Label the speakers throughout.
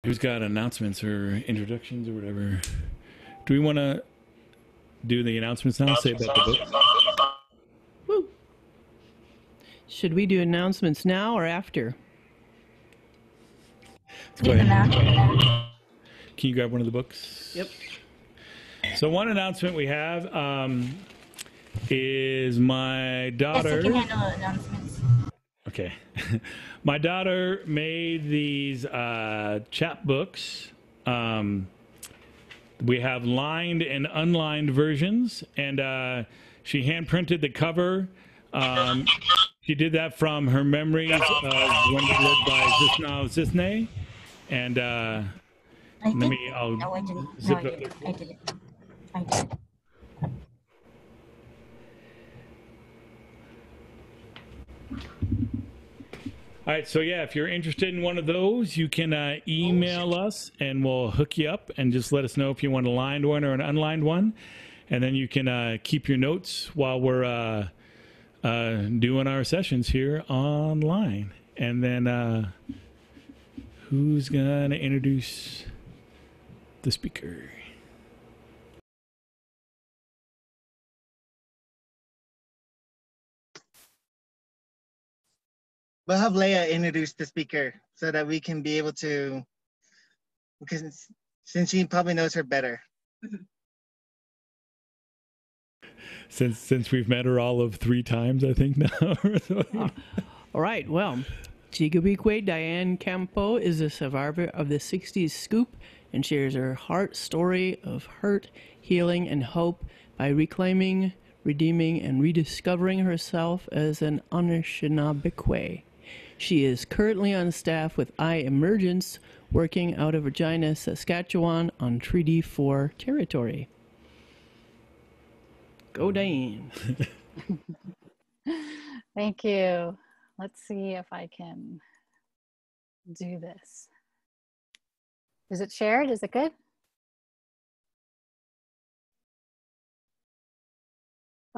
Speaker 1: Who's got announcements or introductions or whatever? Do we want to do the announcements now? Say about the book?
Speaker 2: Woo. Should we do announcements now or after?
Speaker 1: Let's go ahead. Can you grab one of the books?
Speaker 2: Yep.
Speaker 1: So one announcement we have is my daughter.
Speaker 3: Yes, I can handle announcements.
Speaker 1: Okay. My daughter made these chapbooks. We have lined and unlined versions, and she hand printed the cover. She did that from her memories of when we lived by Zisne. And
Speaker 3: I did. No, I didn't. No, I did it. I did it. I did it.
Speaker 1: All right, so yeah, if you're interested in one of those, you can email us and we'll hook you up and just let us know if you want a lined one or an unlined one. And then you can keep your notes while we're doing our sessions here online. And then who's going to introduce the speaker?
Speaker 4: We'll have Leia introduce the speaker so that we can be able to, because since she probably knows her better.
Speaker 1: Since we've met her all of 3 times, I think now.
Speaker 2: All right, well, Ji-gaabiikwe Diane Campo is a survivor of the 60s scoop and shares her heart story of hurt, healing, and hope by reclaiming, redeeming, and rediscovering herself as an Anishinaabe. She is currently on staff with iEmergence, working out of Regina, Saskatchewan on Treaty 4 territory. Go Diane.
Speaker 5: Thank you. Let's see if I can do this. Is it shared? Is it good?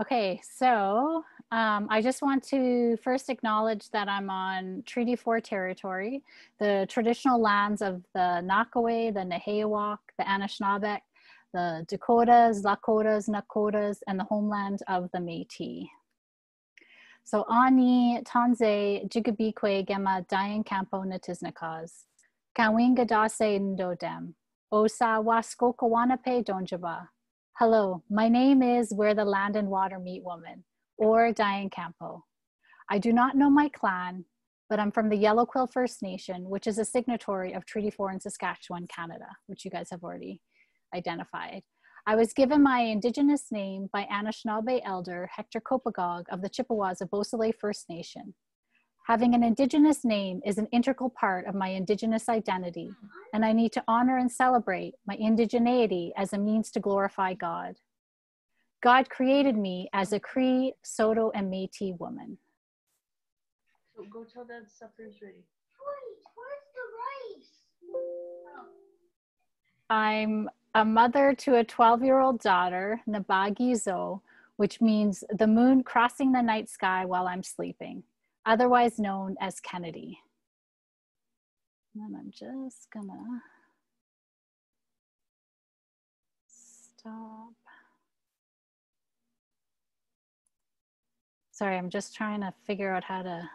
Speaker 5: Okay, so I just want to first acknowledge that I'm on Treaty 4 territory, the traditional lands of the Nakaway, the Nehewak, the Anishinaabe, the Dakotas, Lakotas, Nakotas, and the homeland of the Métis. So ani tanze Ji-gaabiikwe gema Diane Campo Natiznakaz, Kawinga dase ndodem, Osa waskokawanape donjaba. Hello, my name is Where the Land and Water Meet Woman, or Diane Campo. I do not know my clan, but I'm from the Yellow Quill First Nation, which is a signatory of Treaty 4 in Saskatchewan, Canada, which you guys have already identified. I was given my Indigenous name by Anishinaabe elder Hector Kopagog of the Chippewas of Beausoleil First Nation. Having an Indigenous name is an integral part of my Indigenous identity, and I need to honor and celebrate my indigeneity as a means to glorify God. God created me as a Cree, Saulteaux, and Métis woman.
Speaker 6: So go tell Dad supper is ready.
Speaker 3: Wait, where's the rice?
Speaker 5: I'm a mother to a 12-year-old daughter, Nabagi Zo, which means the moon crossing the night sky while I'm sleeping, otherwise known as Kennedy. And then I'm just gonna stop. Sorry, I'm just trying to figure out how to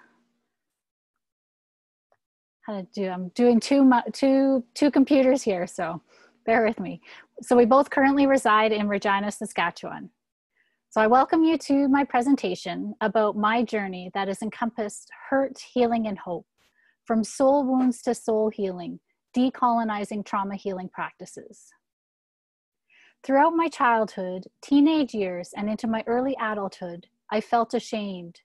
Speaker 5: do. I'm doing two computers here, so bear with me. So we both currently reside in Regina, Saskatchewan. So I welcome you to my presentation about my journey that has encompassed hurt, healing, and hope, from soul wounds to soul healing, decolonizing trauma healing practices. Throughout my childhood, teenage years, and into my early adulthood, I felt ashamed,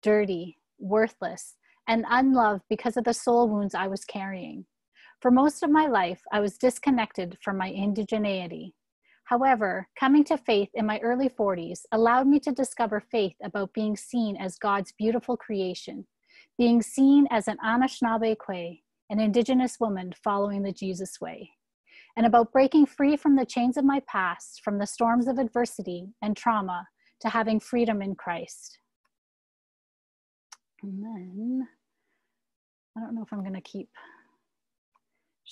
Speaker 5: dirty, worthless, and unloved because of the soul wounds I was carrying. For most of my life, I was disconnected from my indigeneity. However, coming to faith in my early 40s allowed me to discover faith about being seen as God's beautiful creation, being seen as an Anishinaabe, an Indigenous woman following the Jesus way, and about breaking free from the chains of my past, from the storms of adversity and trauma, to having freedom in Christ. And then, I don't know if I'm going to keep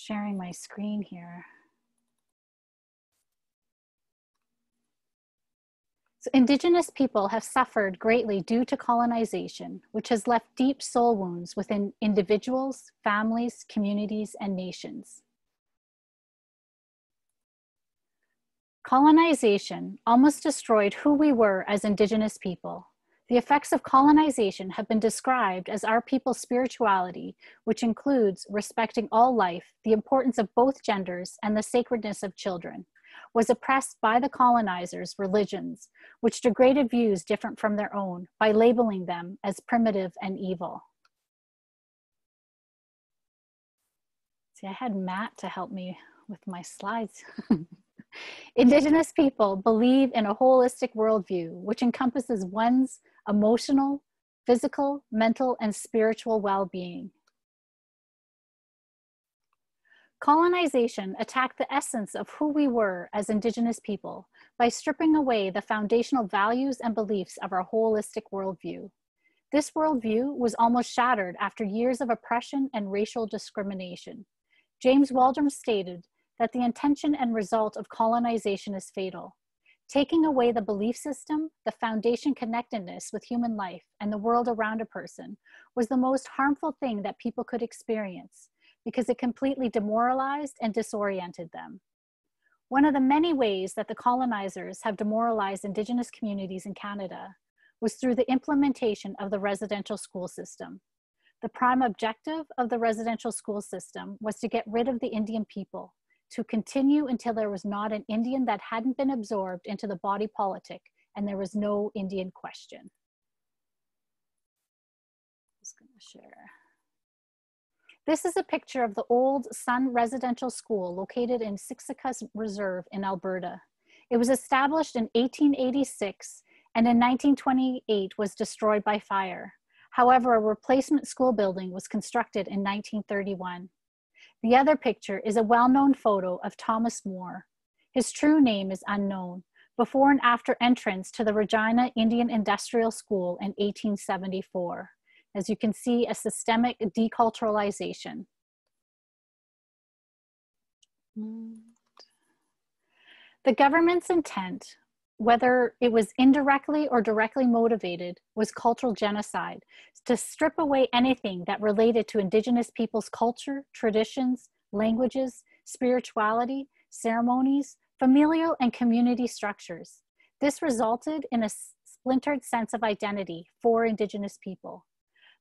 Speaker 5: sharing my screen here. So Indigenous people have suffered greatly due to colonization, which has left deep soul wounds within individuals, families, communities, and nations. Colonization almost destroyed who we were as Indigenous people. The effects of colonization have been described as our people's spirituality, which includes respecting all life, the importance of both genders, and the sacredness of children, was oppressed by the colonizers' religions, which degraded views different from their own by labeling them as primitive and evil. See, I had Matt to help me with my slides. Indigenous people believe in a holistic worldview, which encompasses one's emotional, physical, mental, and spiritual well-being. Colonization attacked the essence of who we were as Indigenous people by stripping away the foundational values and beliefs of our holistic worldview. This worldview was almost shattered after years of oppression and racial discrimination. James Waldron stated that the intention and result of colonization is fatal. Taking away the belief system, the foundation connectedness with human life and the world around a person was the most harmful thing that people could experience, because it completely demoralized and disoriented them. One of the many ways that the colonizers have demoralized Indigenous communities in Canada was through the implementation of the residential school system. The prime objective of the residential school system was to get rid of the Indian people, to continue until there was not an Indian that hadn't been absorbed into the body politic and there was no Indian question. I'm just gonna share. This is a picture of the old Sun Residential School located in Siksika Reserve in Alberta. It was established in 1886 and in 1928 was destroyed by fire. However, a replacement school building was constructed in 1931. The other picture is a well-known photo of Thomas Moore. His true name is unknown, before and after entrance to the Regina Indian Industrial School in 1874. As you can see, a systemic deculturalization. The government's intent, whether it was indirectly or directly motivated, was cultural genocide, to strip away anything that related to Indigenous people's culture, traditions, languages, spirituality, ceremonies, familial and community structures. This resulted in a splintered sense of identity for Indigenous people.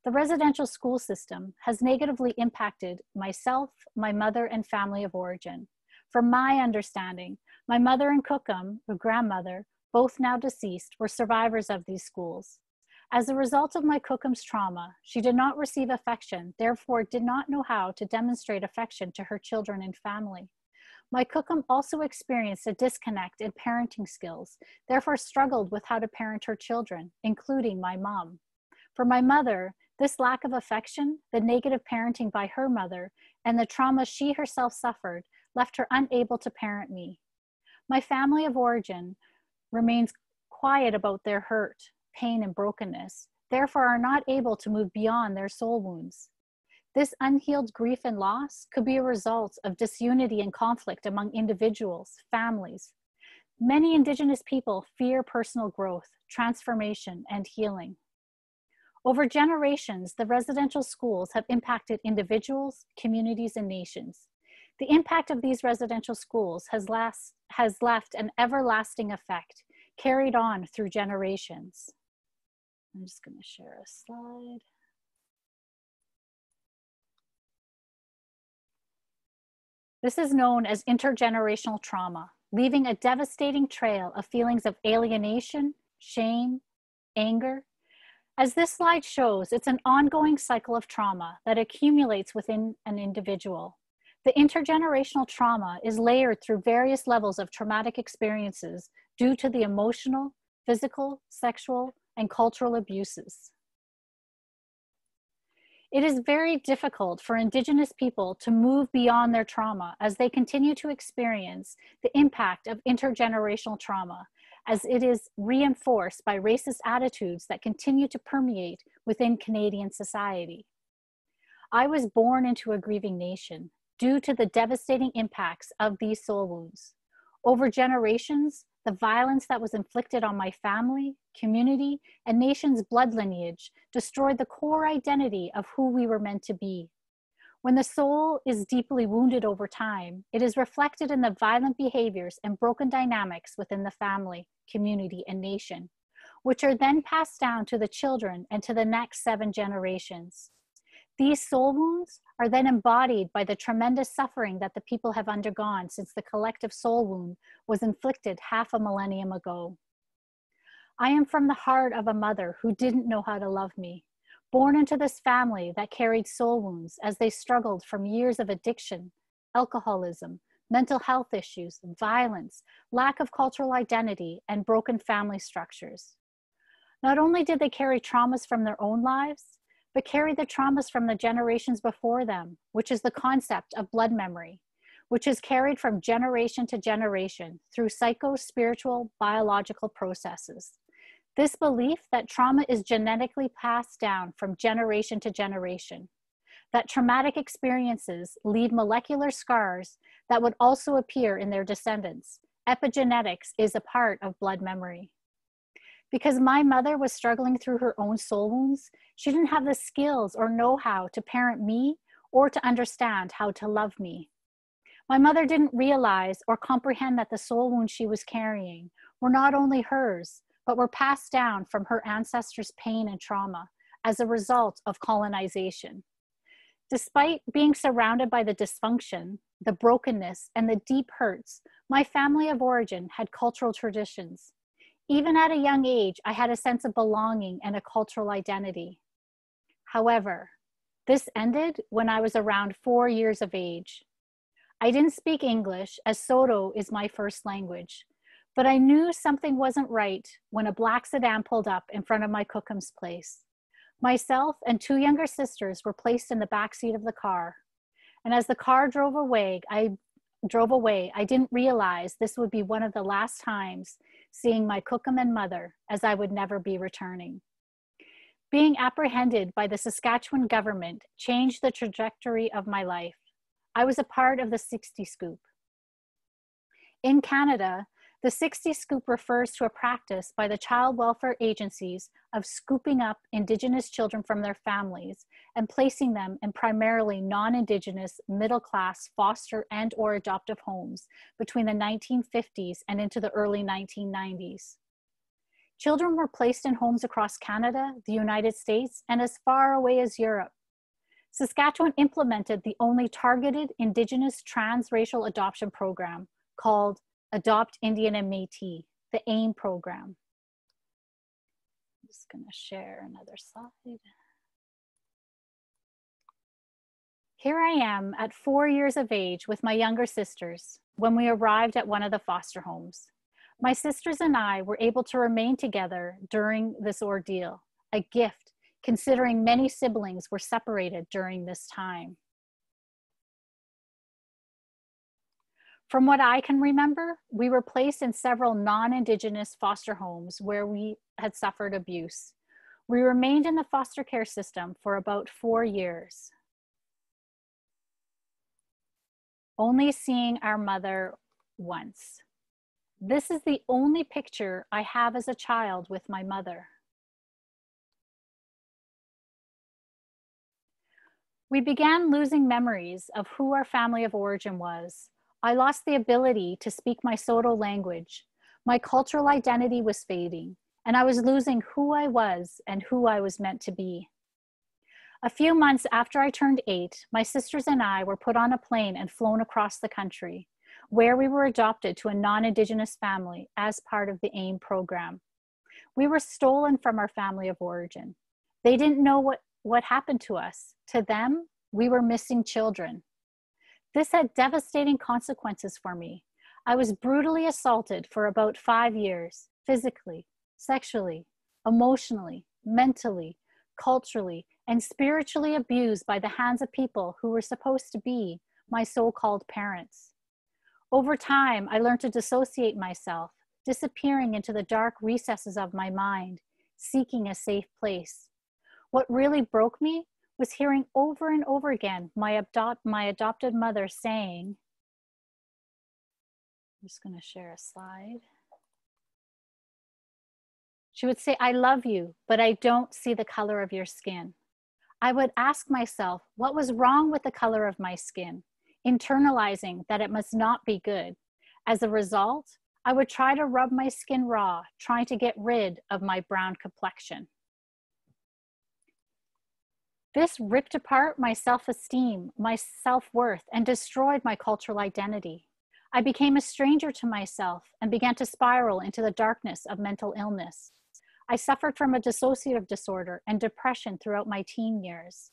Speaker 5: The residential school system has negatively impacted myself, my mother, and family of origin. From my understanding, my mother and Cookham, her grandmother, both now deceased, were survivors of these schools. As a result of my Cookham's trauma, she did not receive affection, therefore did not know how to demonstrate affection to her children and family. My Cookham also experienced a disconnect in parenting skills, therefore struggled with how to parent her children, including my mom. For my mother, this lack of affection, the negative parenting by her mother, and the trauma she herself suffered left her unable to parent me. My family of origin remains quiet about their hurt, pain, and brokenness, therefore are not able to move beyond their soul wounds. This unhealed grief and loss could be a result of disunity and conflict among individuals, families. Many Indigenous people fear personal growth, transformation, and healing. Over generations, the residential schools have impacted individuals, communities, and nations. The impact of these residential schools has left an everlasting effect, carried on through generations. I'm just going to share a slide. This is known as intergenerational trauma, leaving a devastating trail of feelings of alienation, shame, anger. As this slide shows, it's an ongoing cycle of trauma that accumulates within an individual. The intergenerational trauma is layered through various levels of traumatic experiences due to the emotional, physical, sexual, and cultural abuses. It is very difficult for Indigenous people to move beyond their trauma as they continue to experience the impact of intergenerational trauma, as it is reinforced by racist attitudes that continue to permeate within Canadian society. I was born into a grieving nation. due to the devastating impacts of these soul wounds. Over generations, the violence that was inflicted on my family, community, and nation's blood lineage destroyed the core identity of who we were meant to be. When the soul is deeply wounded over time, it is reflected in the violent behaviors and broken dynamics within the family, community, and nation, which are then passed down to the children and to the next 7 generations. These soul wounds are then embodied by the tremendous suffering that the people have undergone since the collective soul wound was inflicted half a millennium ago. I am from the heart of a mother who didn't know how to love me, born into this family that carried soul wounds as they struggled from years of addiction, alcoholism, mental health issues, violence, lack of cultural identity, and broken family structures. Not only did they carry traumas from their own lives, but carry the traumas from the generations before them, which is the concept of blood memory, which is carried from generation to generation through psycho-spiritual biological processes. This belief that trauma is genetically passed down from generation to generation, that traumatic experiences leave molecular scars that would also appear in their descendants. Epigenetics is a part of blood memory. Because my mother was struggling through her own soul wounds, she didn't have the skills or know-how to parent me or to understand how to love me. My mother didn't realize or comprehend that the soul wounds she was carrying were not only hers, but were passed down from her ancestors' pain and trauma as a result of colonization. Despite being surrounded by the dysfunction, the brokenness, and the deep hurts, my family of origin had cultural traditions. Even at a young age, I had a sense of belonging and a cultural identity. However, this ended when I was around 4 years of age. I didn't speak English, as Soto is my first language, but I knew something wasn't right when a black sedan pulled up in front of my cookum's place. Myself and 2 younger sisters were placed in the backseat of the car. And as the car drove away, I didn't realize this would be one of the last times seeing my cookum and mother, as I would never be returning. Being apprehended by the Saskatchewan government changed the trajectory of my life. I was a part of the 60 Scoop. In Canada, the 60 Scoop refers to a practice by the child welfare agencies of scooping up Indigenous children from their families and placing them in primarily non-Indigenous, middle-class foster and or adoptive homes between the 1950s and into the early 1990s. Children were placed in homes across Canada, the United States, and as far away as Europe. Saskatchewan implemented the only targeted Indigenous transracial adoption program called Adopt Indian and Métis, the AIM program. I'm just going to share another slide. Here I am at 4 years of age with my younger sisters when we arrived at one of the foster homes. My sisters and I were able to remain together during this ordeal, a gift considering many siblings were separated during this time. From what I can remember, we were placed in several non-Indigenous foster homes where we had suffered abuse. We remained in the foster care system for about 4 years, only seeing our mother once. This is the only picture I have as a child with my mother. We began losing memories of who our family of origin was. I lost the ability to speak my Soto language. My cultural identity was fading, and I was losing who I was and who I was meant to be. A few months after I turned 8, my sisters and I were put on a plane and flown across the country, where we were adopted to a non-Indigenous family as part of the AIM program. We were stolen from our family of origin. They didn't know what happened to us. To them, we were missing children. This had devastating consequences for me. I was brutally assaulted for about 5 years, physically, sexually, emotionally, mentally, culturally, and spiritually abused by the hands of people who were supposed to be my so-called parents. Over time, I learned to dissociate myself, disappearing into the dark recesses of my mind, seeking a safe place. What really broke me was hearing over and over again my adopted mother saying, I'm just going to share a slide. She would say, I love you, but I don't see the color of your skin. I would ask myself, what was wrong with the color of my skin, internalizing that it must not be good. As a result, I would try to rub my skin raw, trying to get rid of my brown complexion. This ripped apart my self-esteem, my self-worth, and destroyed my cultural identity. I became a stranger to myself and began to spiral into the darkness of mental illness. I suffered from a dissociative disorder and depression throughout my teen years.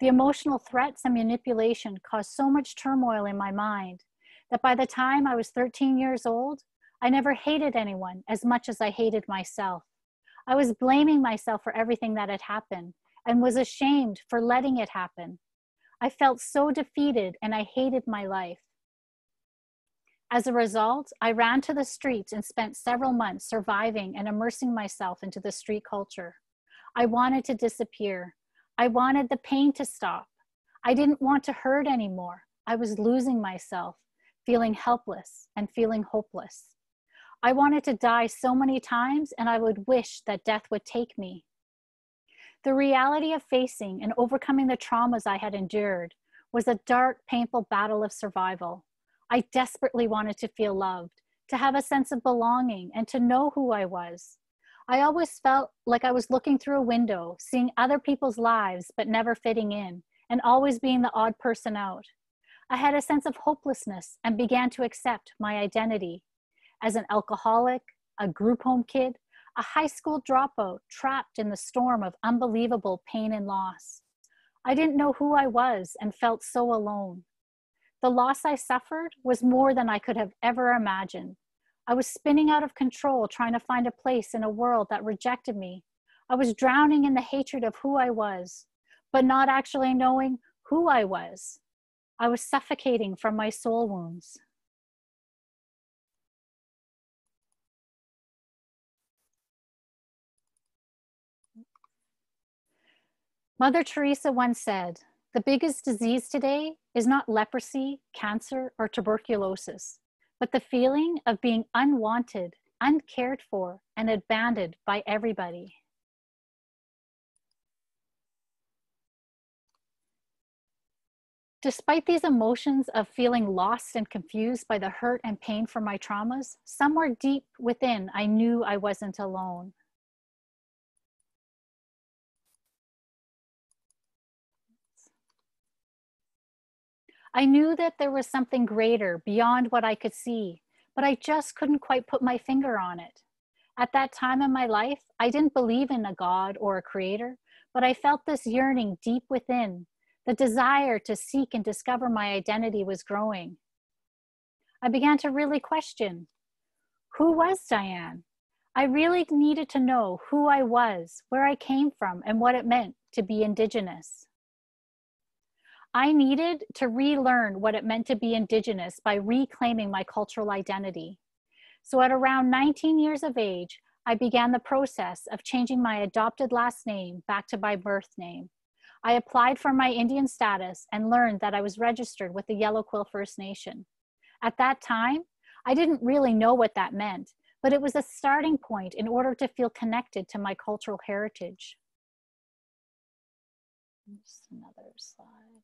Speaker 5: The emotional threats and manipulation caused so much turmoil in my mind that by the time I was 13 years old, I never hated anyone as much as I hated myself. I was blaming myself for everything that had happened and was ashamed for letting it happen. I felt so defeated and I hated my life. As a result, I ran to the streets and spent several months surviving and immersing myself into the street culture. I wanted to disappear. I wanted the pain to stop. I didn't want to hurt anymore. I was losing myself, feeling helpless and feeling hopeless. I wanted to die so many times, and I would wish that death would take me. The reality of facing and overcoming the traumas I had endured was a dark, painful battle of survival. I desperately wanted to feel loved, to have a sense of belonging, and to know who I was. I always felt like I was looking through a window, seeing other people's lives, but never fitting in, and always being the odd person out. I had a sense of hopelessness and began to accept my identity as an alcoholic, a group home kid, a high school dropout trapped in the storm of unbelievable pain and loss. I didn't know who I was and felt so alone. The loss I suffered was more than I could have ever imagined. I was spinning out of control, trying to find a place in a world that rejected me. I was drowning in the hatred of who I was, but not actually knowing who I was. I was suffocating from my soul wounds. Mother Teresa once said, "The biggest disease today is not leprosy, cancer, or tuberculosis, but the feeling of being unwanted, uncared for, and abandoned by everybody." Despite these emotions of feeling lost and confused by the hurt and pain from my traumas, somewhere deep within, I knew I wasn't alone. I knew that there was something greater beyond what I could see, but I just couldn't quite put my finger on it. At that time in my life, I didn't believe in a God or a creator, but I felt this yearning deep within. The desire to seek and discover my identity was growing. I began to really question, who was Diane? I really needed to know who I was, where I came from, and what it meant to be Indigenous. I needed to relearn what it meant to be Indigenous by reclaiming my cultural identity. So at around 19 years of age, I began the process of changing my adopted last name back to my birth name. I applied for my Indian status and learned that I was registered with the Yellow Quill First Nation. At that time, I didn't really know what that meant, but it was a starting point in order to feel connected to my cultural heritage. Just another slide.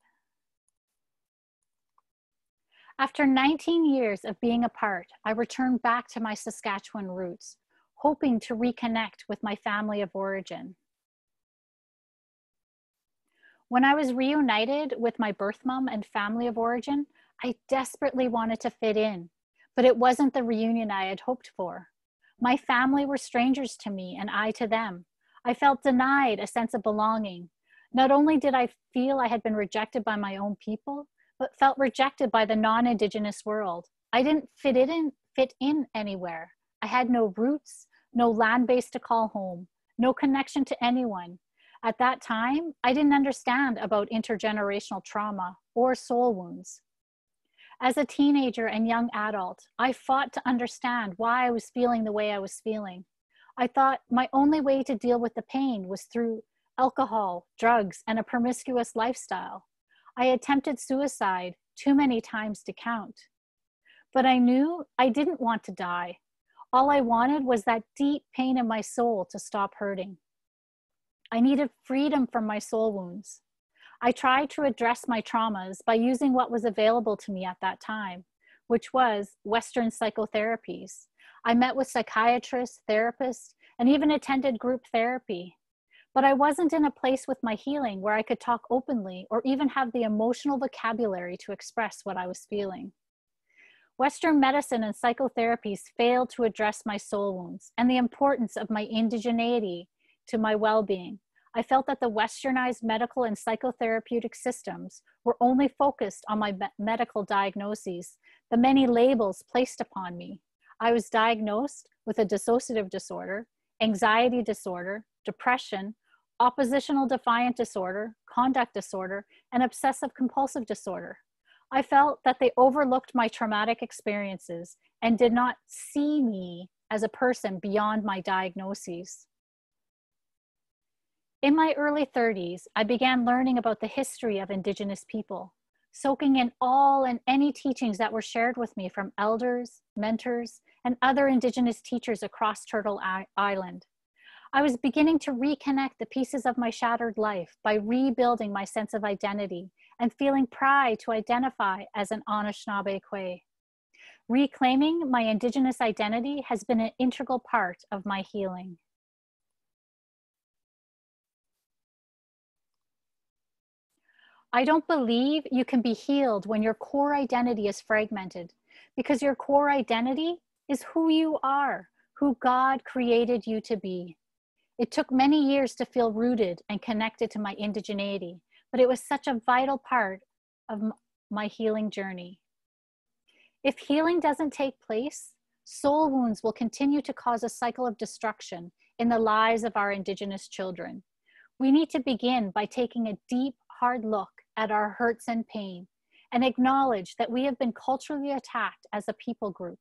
Speaker 5: After 19 years of being apart, I returned back to my Saskatchewan roots, hoping to reconnect with my family of origin. When I was reunited with my birth mom and family of origin, I desperately wanted to fit in, but it wasn't the reunion I had hoped for. My family were strangers to me and I to them. I felt denied a sense of belonging. Not only did I feel I had been rejected by my own people, but felt rejected by the non-Indigenous world. I didn't fit in anywhere. I had no roots, no land base to call home, no connection to anyone. At that time, I didn't understand about intergenerational trauma or soul wounds. As a teenager and young adult, I fought to understand why I was feeling the way I was feeling. I thought my only way to deal with the pain was through alcohol, drugs, and a promiscuous lifestyle. I attempted suicide too many times to count. But I knew I didn't want to die. All I wanted was that deep pain in my soul to stop hurting. I needed freedom from my soul wounds. I tried to address my traumas by using what was available to me at that time, which was Western psychotherapies. I met with psychiatrists, therapists, and even attended group therapy. But I wasn't in a place with my healing where I could talk openly or even have the emotional vocabulary to express what I was feeling. Western medicine and psychotherapies failed to address my soul wounds and the importance of my indigeneity to my well-being. I felt that the westernized medical and psychotherapeutic systems were only focused on my medical diagnoses, the many labels placed upon me. I was diagnosed with a dissociative disorder, anxiety disorder, depression, oppositional defiant disorder, conduct disorder, and obsessive compulsive disorder. I felt that they overlooked my traumatic experiences and did not see me as a person beyond my diagnoses. In my early 30s, I began learning about the history of Indigenous people, soaking in all and any teachings that were shared with me from elders, mentors, and other Indigenous teachers across Turtle Island. I was beginning to reconnect the pieces of my shattered life by rebuilding my sense of identity and feeling pride to identify as an Ji-gaabiikwe. Reclaiming my Indigenous identity has been an integral part of my healing. I don't believe you can be healed when your core identity is fragmented, because your core identity is who you are, who God created you to be. It took many years to feel rooted and connected to my indigeneity, but it was such a vital part of my healing journey. If healing doesn't take place, soul wounds will continue to cause a cycle of destruction in the lives of our Indigenous children. We need to begin by taking a deep, hard look at our hurts and pain and acknowledge that we have been culturally attacked as a people group.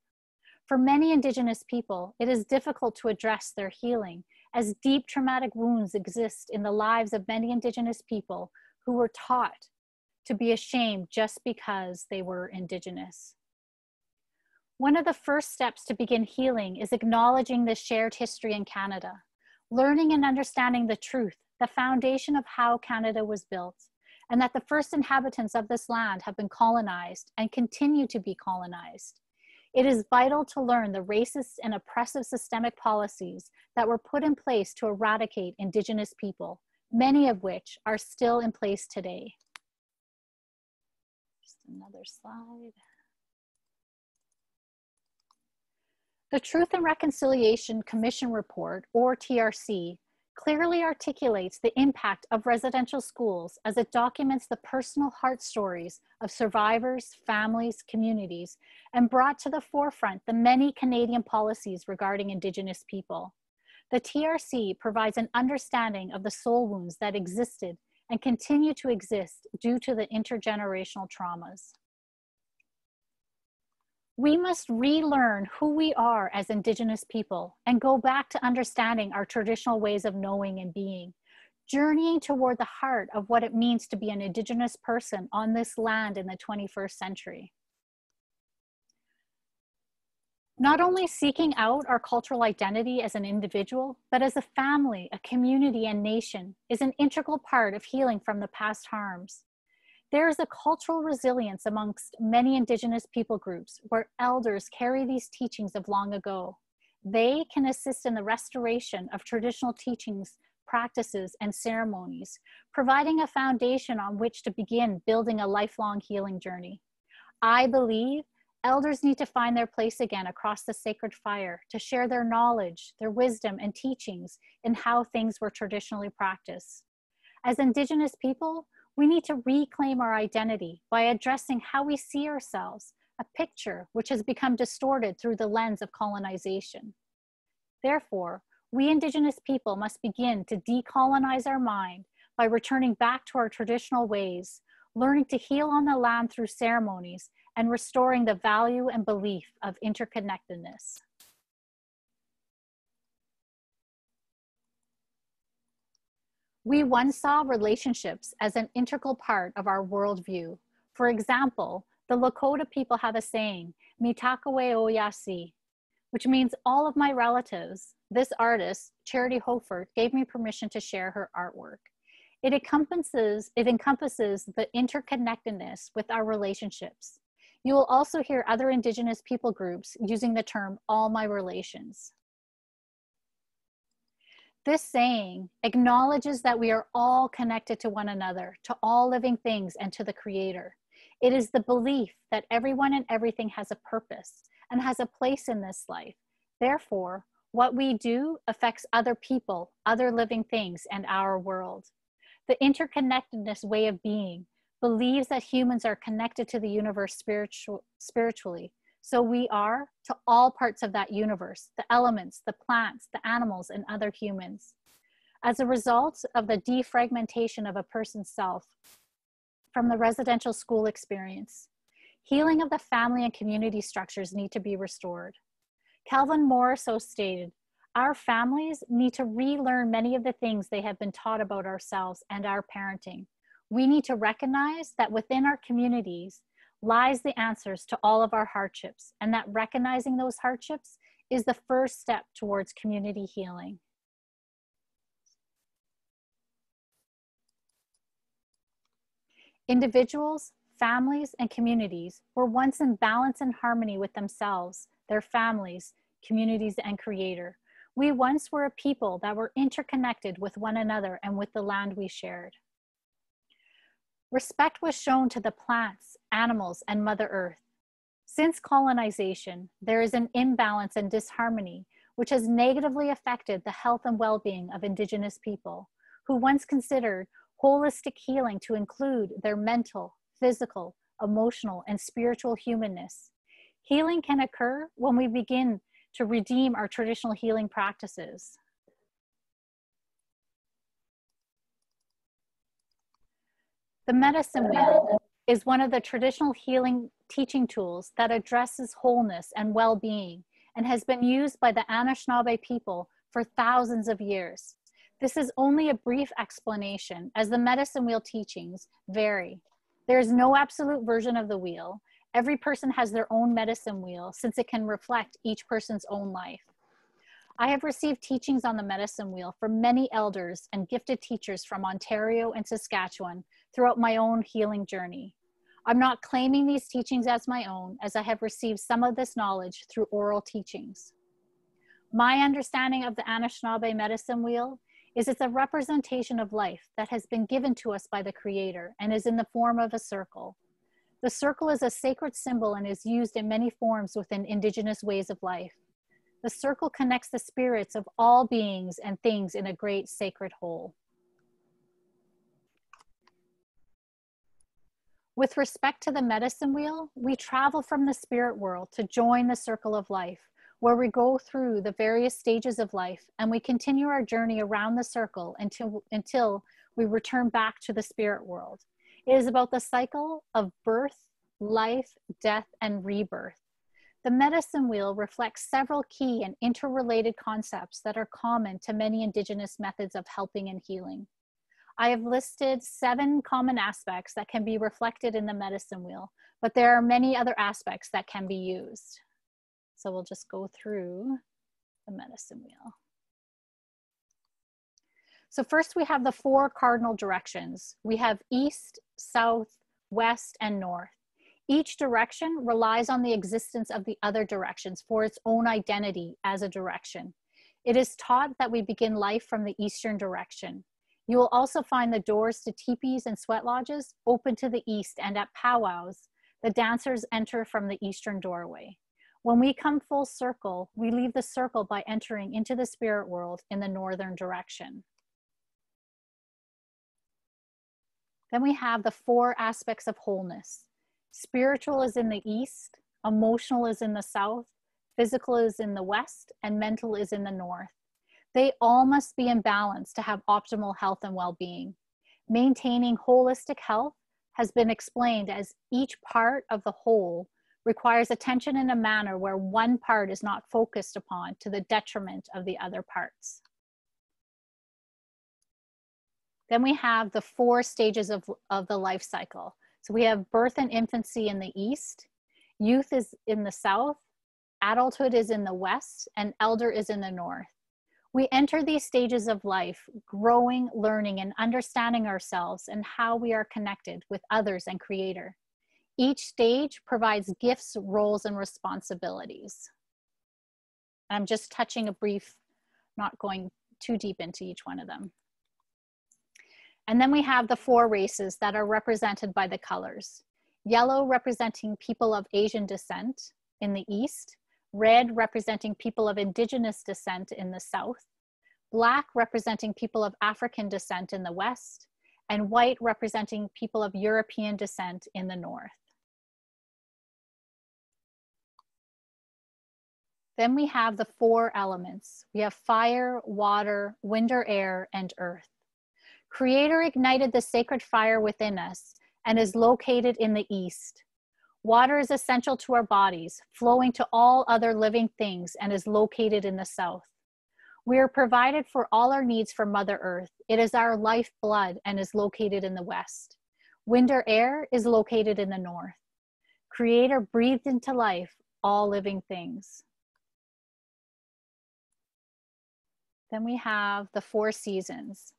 Speaker 5: For many Indigenous people, it is difficult to address their healing, as deep traumatic wounds exist in the lives of many Indigenous people who were taught to be ashamed just because they were Indigenous. One of the first steps to begin healing is acknowledging this shared history in Canada, learning and understanding the truth, the foundation of how Canada was built, and that the first inhabitants of this land have been colonized and continue to be colonized. It is vital to learn the racist and oppressive systemic policies that were put in place to eradicate Indigenous people, many of which are still in place today. Just another slide. The Truth and Reconciliation Commission Report, or TRC, clearly articulates the impact of residential schools as it documents the personal heart stories of survivors, families, communities, and brought to the forefront the many Canadian policies regarding Indigenous people. The TRC provides an understanding of the soul wounds that existed and continue to exist due to the intergenerational traumas. We must relearn who we are as Indigenous people and go back to understanding our traditional ways of knowing and being, journeying toward the heart of what it means to be an Indigenous person on this land in the 21st century. Not only seeking out our cultural identity as an individual, but as a family, a community, and nation is an integral part of healing from the past harms. There is a cultural resilience amongst many Indigenous people groups where elders carry these teachings of long ago. They can assist in the restoration of traditional teachings, practices, and ceremonies, providing a foundation on which to begin building a lifelong healing journey. I believe elders need to find their place again across the sacred fire to share their knowledge, their wisdom, and teachings in how things were traditionally practiced. As Indigenous people, we need to reclaim our identity by addressing how we see ourselves, a picture which has become distorted through the lens of colonization. Therefore, we Indigenous people must begin to decolonize our mind by returning back to our traditional ways, learning to heal on the land through ceremonies, and restoring the value and belief of interconnectedness. We once saw relationships as an integral part of our worldview. For example, the Lakota people have a saying, "Mitakawe oyasi," which means all of my relatives. This artist, Charity Hofert, gave me permission to share her artwork. It encompasses the interconnectedness with our relationships. You will also hear other Indigenous people groups using the term all my relations. This saying acknowledges that we are all connected to one another, to all living things, and to the Creator. It is the belief that everyone and everything has a purpose and has a place in this life. Therefore, what we do affects other people, other living things, and our world. The interconnectedness way of being believes that humans are connected to the universe spiritually. So we are to all parts of that universe, the elements, the plants, the animals, and other humans. As a result of the defragmentation of a person's self from the residential school experience, healing of the family and community structures need to be restored. Calvin Morrisseau stated, "Our families need to relearn many of the things they have been taught about ourselves and our parenting. We need to recognize that within our communities lies the answers to all of our hardships, and that recognizing those hardships is the first step towards community healing." Individuals, families, and communities were once in balance and harmony with themselves, their families, communities, and Creator. We once were a people that were interconnected with one another and with the land we shared. Respect was shown to the plants, animals, and Mother Earth. Since colonization, there is an imbalance and disharmony which has negatively affected the health and well-being of Indigenous people, who once considered holistic healing to include their mental, physical, emotional, and spiritual humanness. Healing can occur when we begin to redeem our traditional healing practices. The medicine wheel is one of the traditional healing teaching tools that addresses wholeness and well-being and has been used by the Anishinaabe people for thousands of years. This is only a brief explanation, as the medicine wheel teachings vary. There is no absolute version of the wheel. Every person has their own medicine wheel, since it can reflect each person's own life. I have received teachings on the medicine wheel from many elders and gifted teachers from Ontario and Saskatchewan throughout my own healing journey. I'm not claiming these teachings as my own, as I have received some of this knowledge through oral teachings. My understanding of the Anishinaabe medicine wheel is it's a representation of life that has been given to us by the Creator and is in the form of a circle. The circle is a sacred symbol and is used in many forms within Indigenous ways of life. The circle connects the spirits of all beings and things in a great sacred whole. With respect to the medicine wheel, we travel from the spirit world to join the circle of life, where we go through the various stages of life and we continue our journey around the circle until we return back to the spirit world. It is about the cycle of birth, life, death, and rebirth. The medicine wheel reflects several key and interrelated concepts that are common to many Indigenous methods of helping and healing. I have listed 7 common aspects that can be reflected in the medicine wheel, but there are many other aspects that can be used. So we'll just go through the medicine wheel. So first we have the 4 cardinal directions. We have east, south, west, and north. Each direction relies on the existence of the other directions for its own identity as a direction. It is taught that we begin life from the eastern direction. You will also find the doors to teepees and sweat lodges open to the east, and at powwows, the dancers enter from the eastern doorway. When we come full circle, we leave the circle by entering into the spirit world in the northern direction. Then we have the 4 aspects of wholeness. Spiritual is in the east, emotional is in the south, physical is in the west, and mental is in the north. They all must be in balance to have optimal health and well-being. Maintaining holistic health has been explained as each part of the whole requires attention in a manner where one part is not focused upon to the detriment of the other parts. Then we have the 4 stages of the life cycle. So we have birth and infancy in the east, youth is in the south, adulthood is in the west, and elder is in the north. We enter these stages of life growing, learning, and understanding ourselves and how we are connected with others and Creator. Each stage provides gifts, roles, and responsibilities. I'm just touching a brief, not going too deep into each one of them. And then we have the 4 races that are represented by the colors. Yellow representing people of Asian descent in the east, red representing people of indigenous descent in the south, black representing people of African descent in the west, and white representing people of European descent in the north. Then we have the 4 elements. We have fire, water, wind or air, and earth. Creator ignited the sacred fire within us and is located in the east. Water is essential to our bodies, flowing to all other living things, and is located in the south. We are provided for all our needs from Mother Earth. It is our lifeblood and is located in the west. Wind or air is located in the north. Creator breathed into life all living things. Then we have the 4 seasons.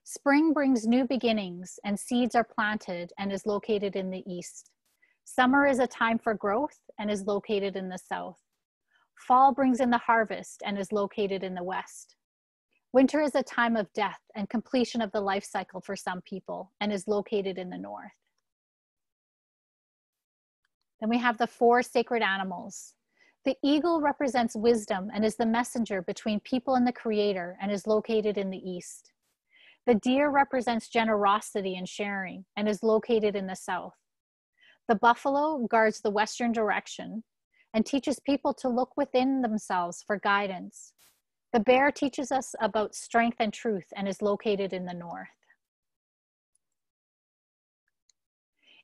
Speaker 5: Spring brings new beginnings and seeds are planted and is located in the east. Summer is a time for growth and is located in the south. Fall brings in the harvest and is located in the west. Winter is a time of death and completion of the life cycle for some people and is located in the north. Then we have the 4 sacred animals. The eagle represents wisdom and is the messenger between people and the Creator and is located in the east. The deer represents generosity and sharing and is located in the south. The buffalo guards the western direction and teaches people to look within themselves for guidance. The bear teaches us about strength and truth and is located in the north.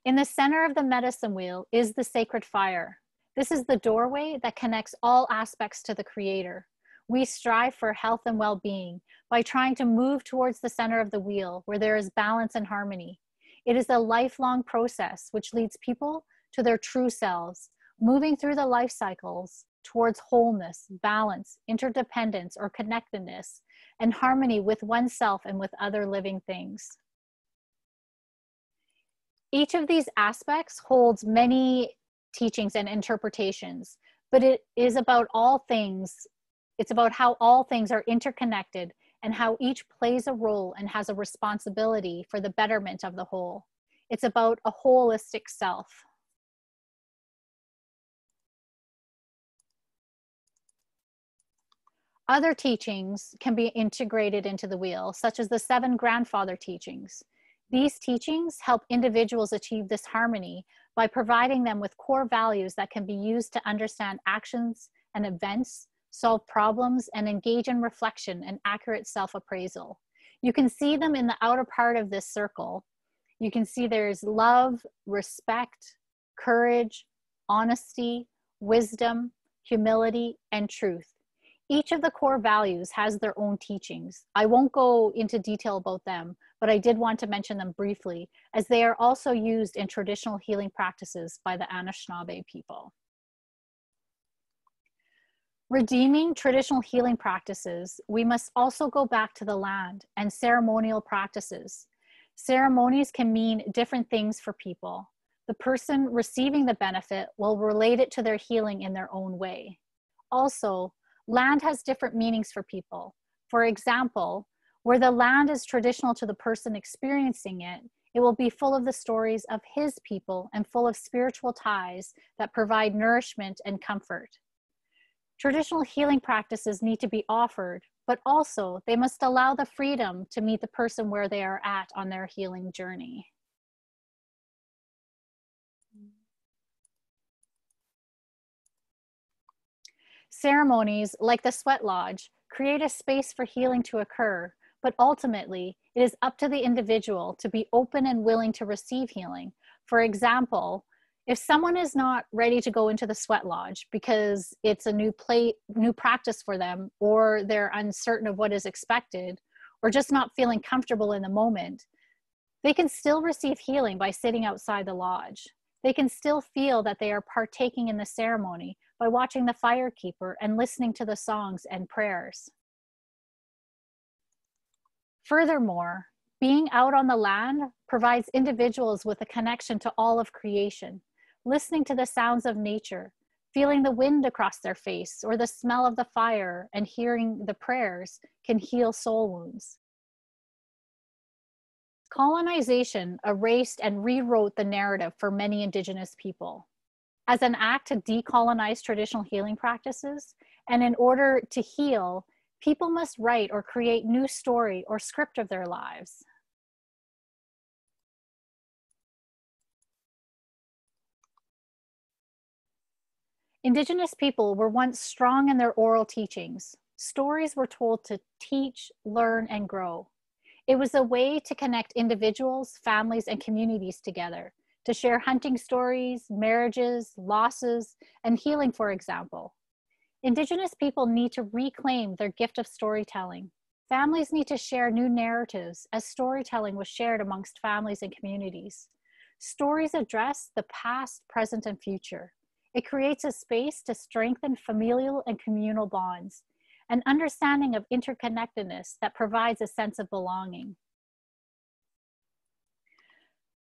Speaker 5: In the center of the medicine wheel is the sacred fire. This is the doorway that connects all aspects to the Creator. We strive for health and well-being by trying to move towards the center of the wheel where there is balance and harmony. It is a lifelong process which leads people to their true selves, moving through the life cycles towards wholeness, balance, interdependence, or connectedness, and harmony with oneself and with other living things. Each of these aspects holds many teachings and interpretations, but it is about all things. It's about how all things are interconnected and how each plays a role and has a responsibility for the betterment of the whole. It's about a holistic self. Other teachings can be integrated into the wheel, such as the 7 grandfather teachings. These teachings help individuals achieve this harmony by providing them with core values that can be used to understand actions and events, solve problems, and engage in reflection and accurate self-appraisal. You can see them in the outer part of this circle. You can see there's love, respect, courage, honesty, wisdom, humility, and truth. Each of the core values has their own teachings. I won't go into detail about them, but I did want to mention them briefly, as they are also used in traditional healing practices by the Anishinaabe people. Redeeming traditional healing practices, we must also go back to the land and ceremonial practices. Ceremonies can mean different things for people. The person receiving the benefit will relate it to their healing in their own way. Also, land has different meanings for people. For example, where the land is traditional to the person experiencing it, it will be full of the stories of his people and full of spiritual ties that provide nourishment and comfort. Traditional healing practices need to be offered, but also they must allow the freedom to meet the person where they are at on their healing journey. Ceremonies like the sweat lodge create a space for healing to occur, but ultimately it is up to the individual to be open and willing to receive healing. For example, if someone is not ready to go into the sweat lodge because it's a new practice for them, or they're uncertain of what is expected, or just not feeling comfortable in the moment, they can still receive healing by sitting outside the lodge. They can still feel that they are partaking in the ceremony by watching the fire keeper and listening to the songs and prayers. Furthermore, being out on the land provides individuals with a connection to all of creation, listening to the sounds of nature, feeling the wind across their face or the smell of the fire, and hearing the prayers can heal soul wounds. Colonization erased and rewrote the narrative for many Indigenous people. As an act to decolonize traditional healing practices, and in order to heal, people must write or create new story or script of their lives. Indigenous people were once strong in their oral teachings. Stories were told to teach, learn, and grow. It was a way to connect individuals, families, and communities together, to share hunting stories, marriages, losses, and healing, for example. Indigenous people need to reclaim their gift of storytelling. Families need to share new narratives as storytelling was shared amongst families and communities. Stories address the past, present, and future. It creates a space to strengthen familial and communal bonds, an understanding of interconnectedness that provides a sense of belonging.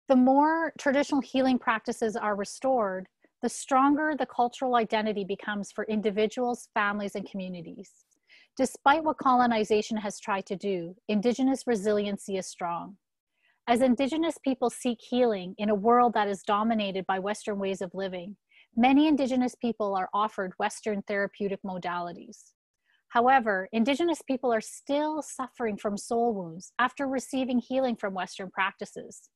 Speaker 5: The more traditional healing practices are restored, the stronger the cultural identity becomes for individuals, families, and communities. Despite what colonization has tried to do, Indigenous resiliency is strong. As Indigenous people seek healing in a world that is dominated by Western ways of living, many Indigenous people are offered Western therapeutic modalities. However, Indigenous people are still suffering from soul wounds after receiving healing from Western practices.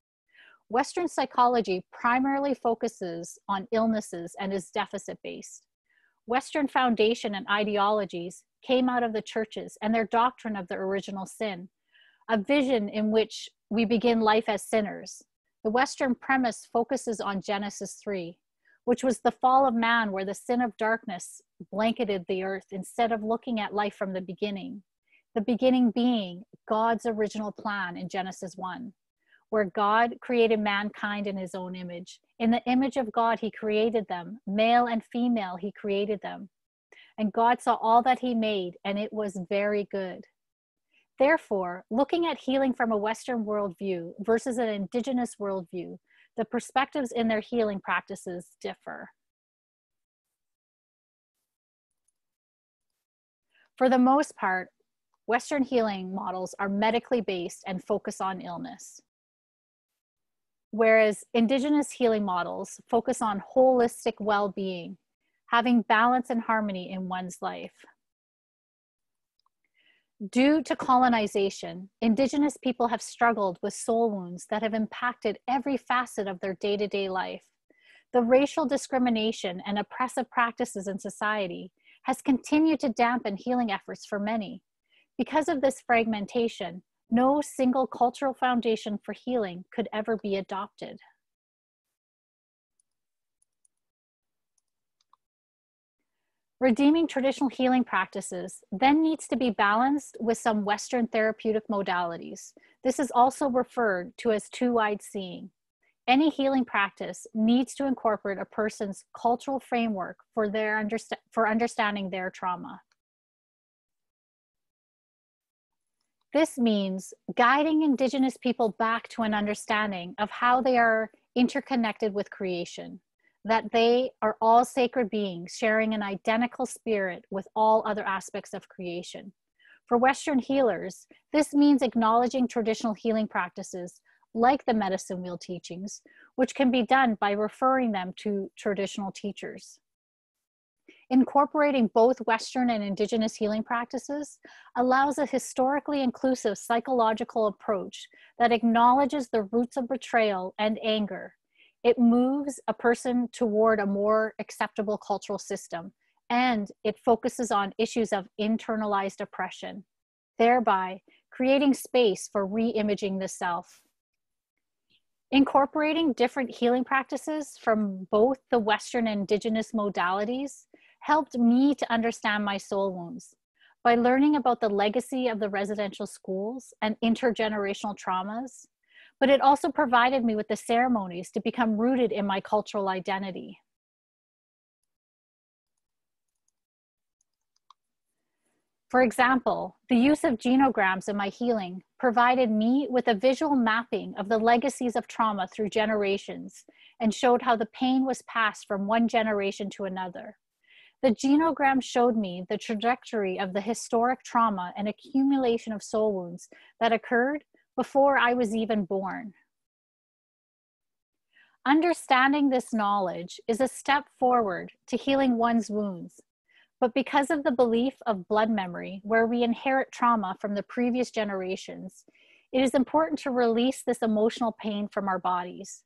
Speaker 5: Western psychology primarily focuses on illnesses and is deficit-based. Western foundation and ideologies came out of the churches and their doctrine of the original sin, a vision in which we begin life as sinners. The Western premise focuses on Genesis 3, which was the fall of man, where the sin of darkness blanketed the earth instead of looking at life from the beginning being God's original plan in Genesis 1, where God created mankind in his own image. In the image of God, he created them, male and female, he created them. And God saw all that he made, and it was very good. Therefore, looking at healing from a Western worldview versus an Indigenous worldview, the perspectives in their healing practices differ. For the most part, Western healing models are medically based and focus on illness, whereas Indigenous healing models focus on holistic well-being, having balance and harmony in one's life. Due to colonization, Indigenous people have struggled with soul wounds that have impacted every facet of their day-to-day life. The racial discrimination and oppressive practices in society has continued to dampen healing efforts for many. Because of this fragmentation, no single cultural foundation for healing could ever be adopted. Redeeming traditional healing practices then needs to be balanced with some Western therapeutic modalities. This is also referred to as two-eyed seeing. Any healing practice needs to incorporate a person's cultural framework for understanding their trauma. This means guiding Indigenous people back to an understanding of how they are interconnected with creation, that they are all sacred beings sharing an identical spirit with all other aspects of creation. For Western healers, this means acknowledging traditional healing practices like the medicine wheel teachings, which can be done by referring them to traditional teachers. Incorporating both Western and Indigenous healing practices allows a historically inclusive psychological approach that acknowledges the roots of betrayal and anger. It moves a person toward a more acceptable cultural system, and it focuses on issues of internalized oppression, thereby creating space for re-imaging the self. Incorporating different healing practices from both the Western and Indigenous modalities helped me to understand my soul wounds. by learning about the legacy of the residential schools and intergenerational traumas, but it also provided me with the ceremonies to become rooted in my cultural identity. For example, the use of genograms in my healing provided me with a visual mapping of the legacies of trauma through generations and showed how the pain was passed from one generation to another. The genogram showed me the trajectory of the historic trauma and accumulation of soul wounds that occurred before I was even born. Understanding this knowledge is a step forward to healing one's wounds. But because of the belief of blood memory, where we inherit trauma from the previous generations, it is important to release this emotional pain from our bodies.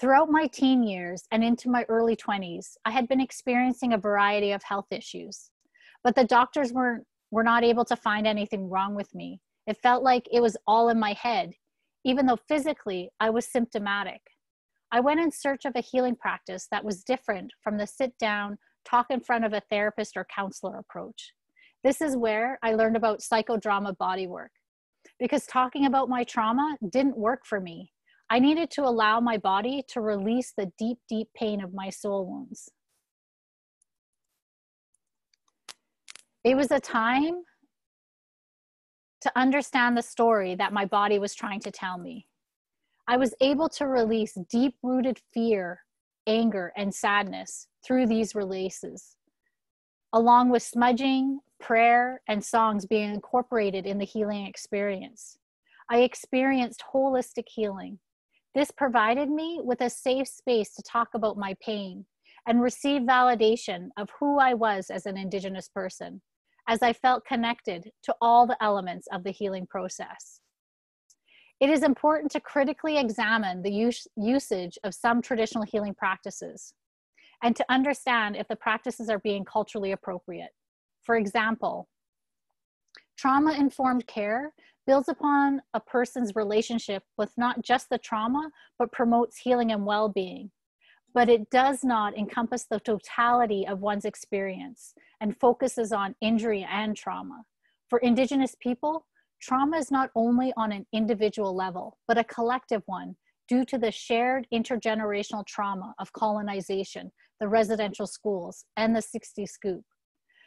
Speaker 5: Throughout my teen years and into my early 20s, I had been experiencing a variety of health issues, but the doctors were not able to find anything wrong with me. It felt like it was all in my head, even though physically I was symptomatic. I went in search of a healing practice that was different from the sit down, talk in front of a therapist or counselor approach. This is where I learned about psychodrama bodywork. Because talking about my trauma didn't work for me. I needed to allow my body to release the deep, deep pain of my soul wounds. It was a time to understand the story that my body was trying to tell me. I was able to release deep-rooted fear, anger, and sadness through these releases, along with smudging, prayer, and songs being incorporated in the healing experience. I experienced holistic healing. This provided me with a safe space to talk about my pain and receive validation of who I was as an Indigenous person, as I felt connected to all the elements of the healing process. It is important to critically examine the usage of some traditional healing practices and to understand if the practices are being culturally appropriate. For example, trauma-informed care builds upon a person's relationship with not just the trauma, but promotes healing and well-being. But it does not encompass the totality of one's experience and focuses on injury and trauma. For Indigenous people, trauma is not only on an individual level, but a collective one due to the shared intergenerational trauma of colonization, the residential schools, and the 60s scoop.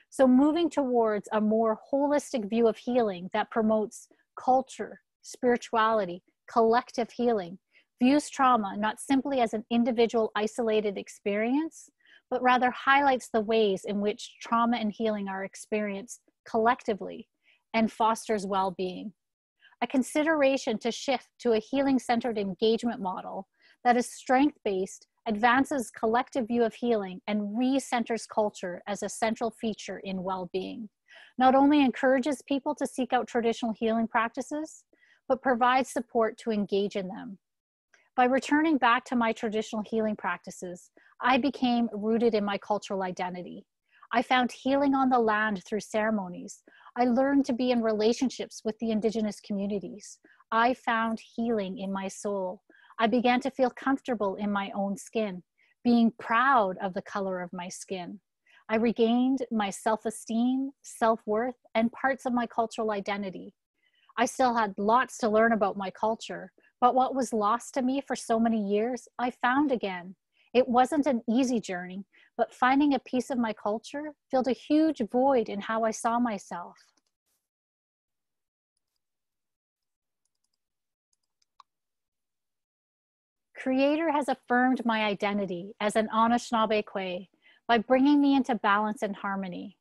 Speaker 5: So moving towards a more holistic view of healing that promotes culture, spirituality, collective healing, views trauma not simply as an individual isolated experience, but rather highlights the ways in which trauma and healing are experienced collectively and fosters well-being. A consideration to shift to a healing-centered engagement model that is strength-based, advances collective view of healing, and re-centers culture as a central feature in well-being. Not only encourages people to seek out traditional healing practices, but provides support to engage in them. By returning back to my traditional healing practices, I became rooted in my cultural identity. I found healing on the land through ceremonies. I learned to be in relationships with the Indigenous communities. I found healing in my soul. I began to feel comfortable in my own skin, being proud of the color of my skin. I regained my self-esteem, self-worth, and parts of my cultural identity. I still had lots to learn about my culture, but what was lost to me for so many years, I found again. It wasn't an easy journey, but finding a piece of my culture filled a huge void in how I saw myself. Creator has affirmed my identity as an Anishinaabe by bringing me into balance and harmony.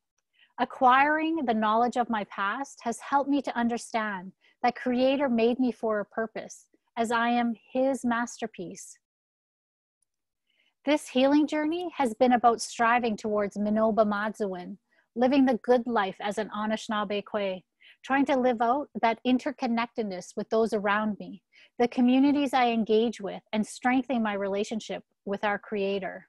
Speaker 5: Acquiring the knowledge of my past has helped me to understand that Creator made me for a purpose, as I am His masterpiece. This healing journey has been about striving towards Minoba Madzuin, living the good life as an Anishinaabe, trying to live out that interconnectedness with those around me, the communities I engage with, and strengthening my relationship with our Creator.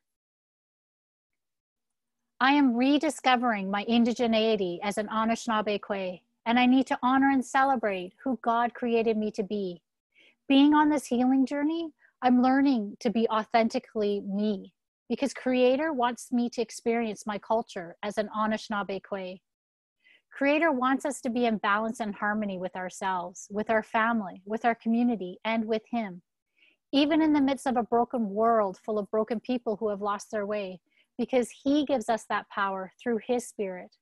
Speaker 5: I am rediscovering my indigeneity as an Anishinaabe, and I need to honor and celebrate who God created me to be. Being on this healing journey, I'm learning to be authentically me, because Creator wants me to experience my culture as an Anishinaabe. Creator wants us to be in balance and harmony with ourselves, with our family, with our community, and with Him. Even in the midst of a broken world full of broken people who have lost their way, because He gives us that power through His Spirit.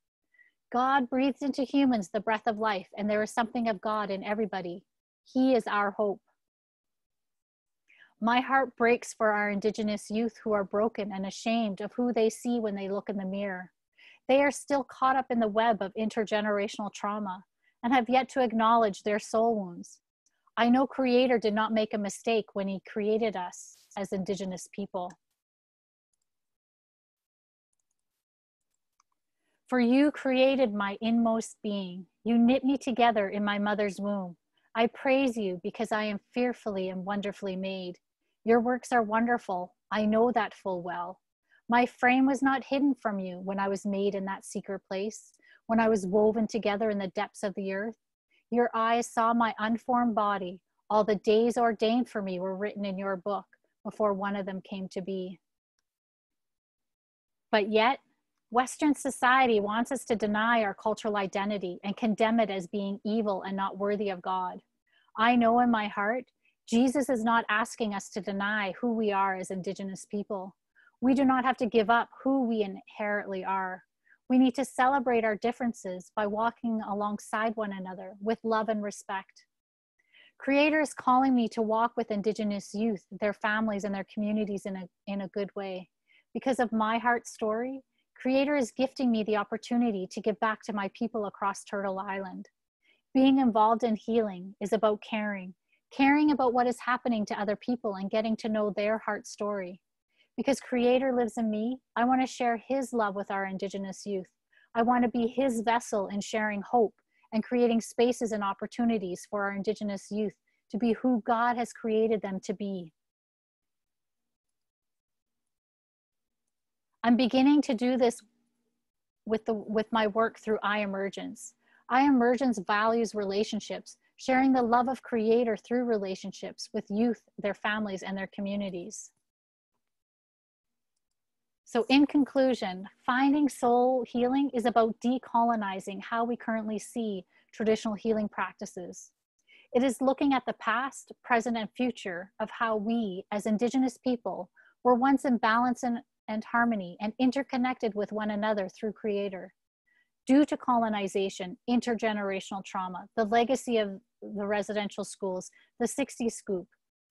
Speaker 5: God breathed into humans the breath of life, and there is something of God in everybody. He is our hope. My heart breaks for our Indigenous youth who are broken and ashamed of who they see when they look in the mirror. They are still caught up in the web of intergenerational trauma and have yet to acknowledge their soul wounds. I know Creator did not make a mistake when He created us as Indigenous people. For You created my inmost being. You knit me together in my mother's womb. I praise You because I am fearfully and wonderfully made. Your works are wonderful. I know that full well. My frame was not hidden from You when I was made in that secret place, when I was woven together in the depths of the earth. Your eyes saw my unformed body. All the days ordained for me were written in Your book before one of them came to be. But yet, Western society wants us to deny our cultural identity and condemn it as being evil and not worthy of God. I know in my heart, Jesus is not asking us to deny who we are as Indigenous people. We do not have to give up who we inherently are. We need to celebrate our differences by walking alongside one another with love and respect. Creator is calling me to walk with Indigenous youth, their families, and their communities in a good way. Because of my heart story, Creator is gifting me the opportunity to give back to my people across Turtle Island. Being involved in healing is about caring about what is happening to other people and getting to know their heart story. Because Creator lives in me, I want to share His love with our Indigenous youth. I want to be His vessel in sharing hope and creating spaces and opportunities for our Indigenous youth to be who God has created them to be. I'm beginning to do this with my work through iEmergence. iEmergence values relationships, sharing the love of Creator through relationships with youth, their families, and their communities. So in conclusion, finding soul healing is about decolonizing how we currently see traditional healing practices. It is looking at the past, present, and future of how we, as Indigenous people, were once in balance and harmony and interconnected with one another through Creator. Due to colonization, intergenerational trauma, the legacy of the residential schools, the 60s scoop,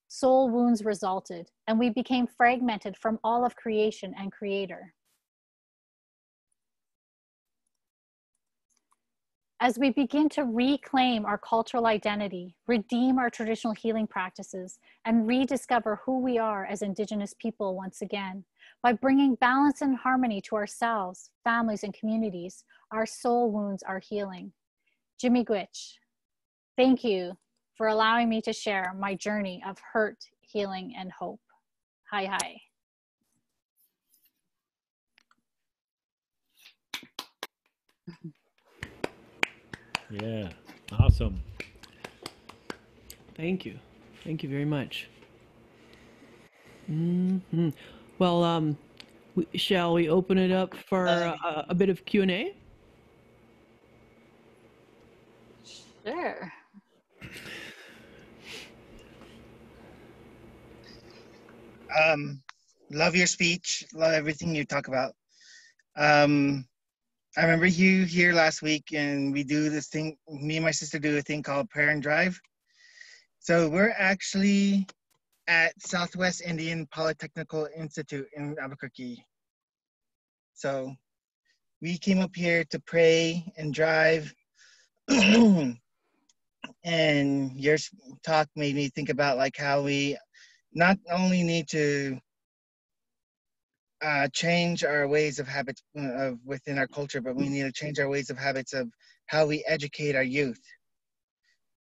Speaker 5: soul wounds resulted, and we became fragmented from all of creation and Creator. As we begin to reclaim our cultural identity, redeem our traditional healing practices, and rediscover who we are as Indigenous people once again, by bringing balance and harmony to ourselves, families, and communities, our soul wounds are healing. Ji-gaabiikwe, thank you for allowing me to share my journey of hurt, healing, and hope. Hi, hi.
Speaker 1: Yeah, awesome.
Speaker 2: Thank you. Thank you very much. Mm-hmm. Well, shall we open it up for a bit of Q&A?
Speaker 5: Sure.
Speaker 4: Love your speech. Love everything you talk about. I remember you here last week, and we do this thing. Me and my sister do a thing called Prayer and Drive. So we're actually at Southwest Indian Polytechnical Institute in Albuquerque. So we came up here to pray and drive. And your talk made me think about like how we not only need to change our ways of habits within our culture, but we need to change our ways of habits of how we educate our youth.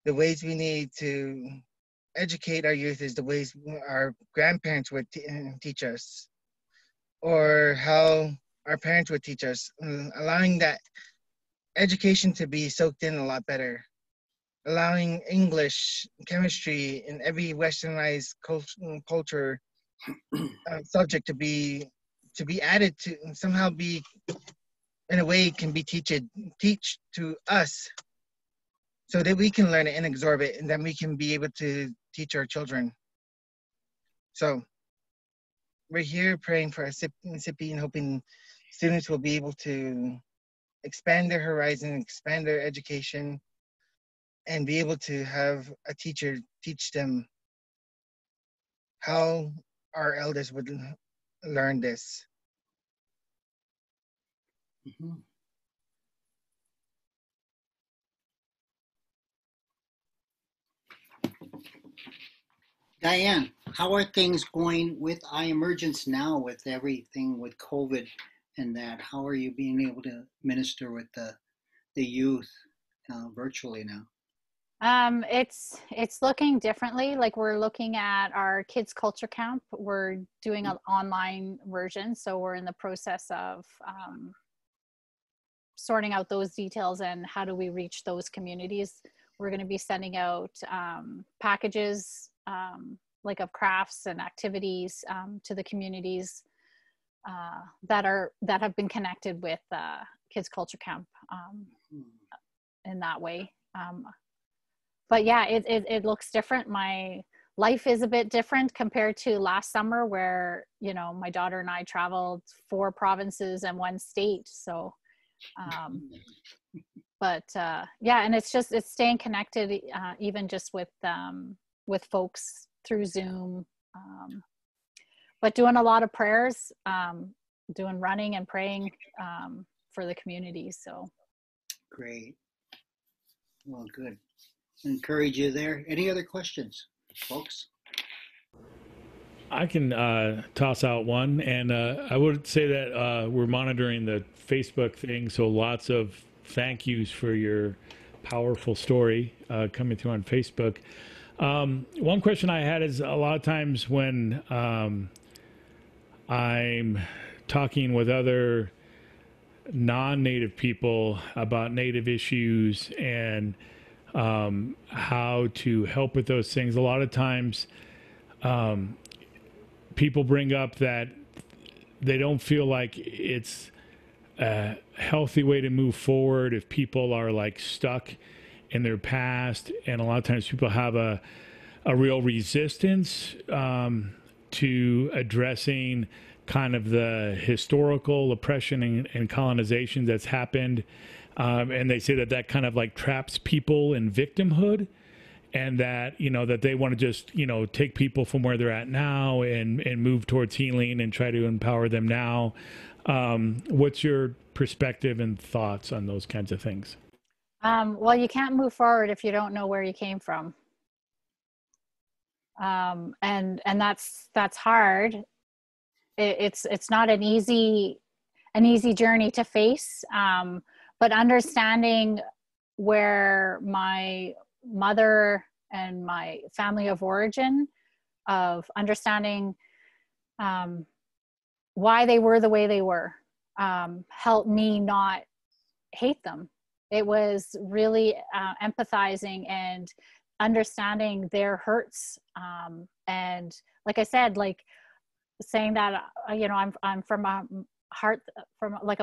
Speaker 4: The ways we need to educate our youth is the ways our grandparents would teach us, or how our parents would teach us, allowing that education to be soaked in a lot better, allowing English, chemistry, and every westernized culture subject to be added to, somehow be in a way can be teach to us so that we can learn it and absorb it, and then we can be able to teach our children. So we're here praying for Mississippi and hoping students will be able to expand their horizon, expand their education, and be able to have a teacher teach them how our elders would learn this.
Speaker 7: Mhm. Diane, how are things going with iEmergence now with everything with COVID and that? How are you being able to minister with the youth virtually now?
Speaker 5: It's looking differently. Like we're looking at our kids culture camp. We're doing an online version, so we're in the process of sorting out those details and how do we reach those communities. We're going to be sending out packages like of crafts and activities to the communities that have been connected with kids culture camp in that way. But yeah, it looks different. My life is a bit different compared to last summer where, you know, my daughter and I traveled 4 provinces and 1 state. So, but yeah, and it's staying connected even just with folks through Zoom, but doing a lot of prayers, doing running and praying for the community. So.
Speaker 7: Great. Well, good. Encourage you there. Any other questions, folks?
Speaker 1: I can toss out one, and I would say that we're monitoring the Facebook thing, so lots of thank yous for your powerful story coming through on Facebook. One question I had is a lot of times when I'm talking with other non-Native people about Native issues and how to help with those things. A lot of times people bring up that they don't feel like it's a healthy way to move forward if people are like stuck in their past. And a lot of times people have a real resistance to addressing kind of the historical oppression and colonization that's happened. And they say that kind of like traps people in victimhood, and that, you know, that they want to just, you know, take people from where they're at now and move towards healing and try to empower them now. What's your perspective and thoughts on those kinds of things?
Speaker 5: Well, you can't move forward if you don't know where you came from. And that's hard. It's not an easy journey to face. But understanding where my mother and my family of origin, of understanding why they were the way they were, helped me not hate them. It was really empathizing and understanding their hurts. And like I said, like saying that, you know, I'm from a heart, from like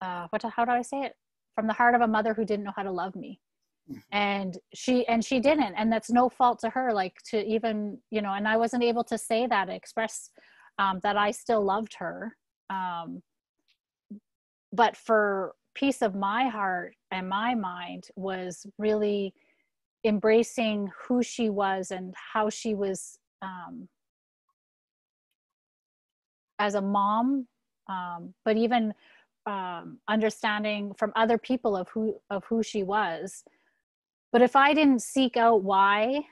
Speaker 5: how do I say it? From the heart of a mother who didn't know how to love me. And she didn't, and that's no fault to her, like to even, you know, and I wasn't able to say that, express that I still loved her. But for peace of my heart and my mind was really embracing who she was and how she was as a mom, but even understanding from other people of who she was. But if I didn't seek out why,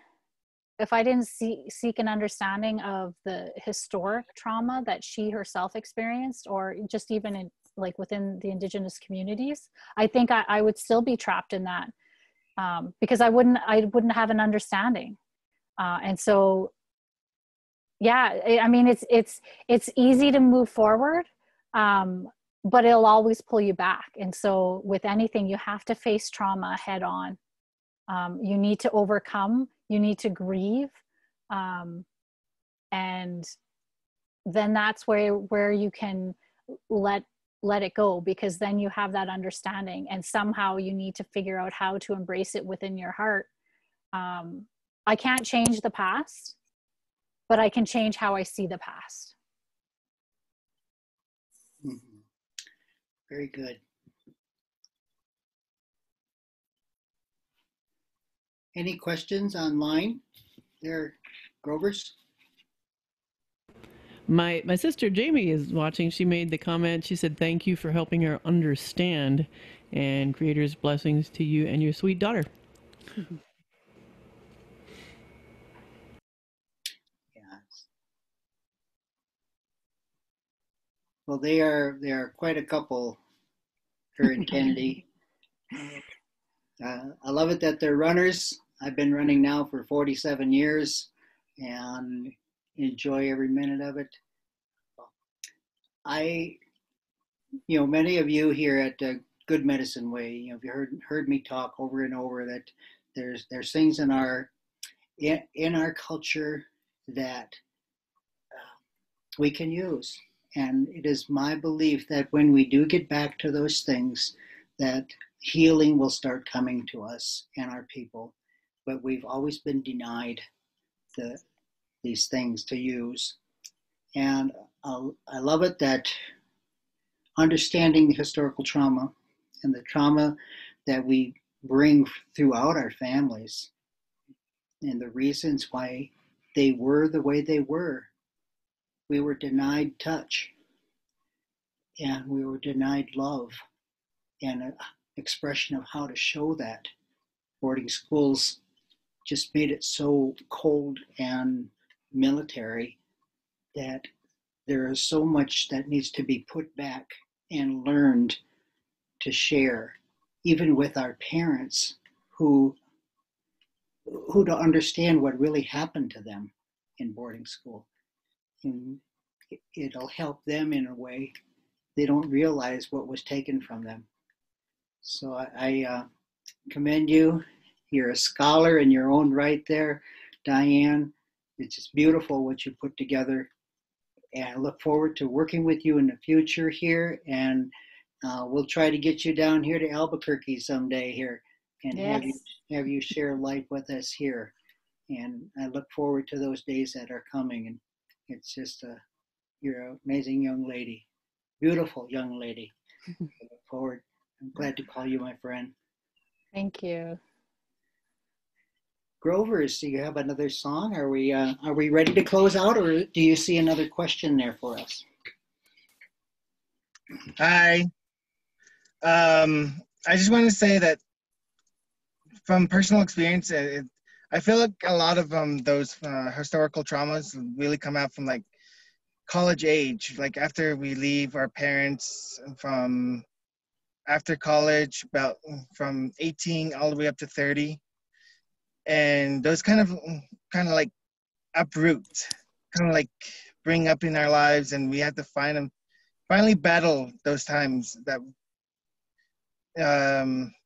Speaker 5: if I didn't seek an understanding of the historic trauma that she herself experienced, or just even in, like within the Indigenous communities, I think I would still be trapped in that, because I wouldn't have an understanding. And so, yeah, I mean, it's easy to move forward, but it'll always pull you back. And so with anything, you have to face trauma head on. You need to overcome, you need to grieve. And then that's where you can let let it go, because then you have that understanding, and somehow you need to figure out how to embrace it within your heart. I can't change the past, but I can change how I see the past.
Speaker 7: Mm-hmm. Very good. Any questions online there, Grovers?
Speaker 2: My sister Jamie is watching. She made the comment. She said, "Thank you for helping her understand, and Creator's blessings to you and your sweet daughter."
Speaker 7: Yes. Well, they are quite a couple, her and Kennedy. I love it that they're runners. I've been running now for 47 years and enjoy every minute of it. Many of you here at Good Medicine Way, have you heard me talk over and over that there's things in our culture that we can use. And it is my belief that when we do get back to those things, that healing will start coming to us and our people. But we've always been denied these things to use. And I love it that understanding the historical trauma and the trauma that we bring throughout our families and the reasons why they were the way they were. We were denied touch, and we were denied love and an expression of how to show that. Boarding schools just made it so cold and military that there is so much that needs to be put back and learned to share, even with our parents who don't understand what really happened to them in boarding school. And it'll help them in a way. They don't realize what was taken from them. So I commend you. You're a scholar in your own right there, Diane. It's just beautiful what you put together. And I look forward to working with you in the future here. And we'll try to get you down here to Albuquerque someday here and
Speaker 5: Yes.
Speaker 7: have you share life with us here. And I look forward to those days that are coming. And it's just you're an amazing young lady, beautiful young lady. I look forward. I'm glad to call you my friend.
Speaker 5: Thank you.
Speaker 7: Grovers, do you have another song? Are we ready to close out, or do you see another question there for us?
Speaker 4: Hi. I just want to say that from personal experience, I feel like a lot of those historical traumas really come out from like college age, like after we leave our parents from after college, about from 18 all the way up to 30. And those kind of like uproot, kind of like bring up in our lives, and we have to finally battle those times that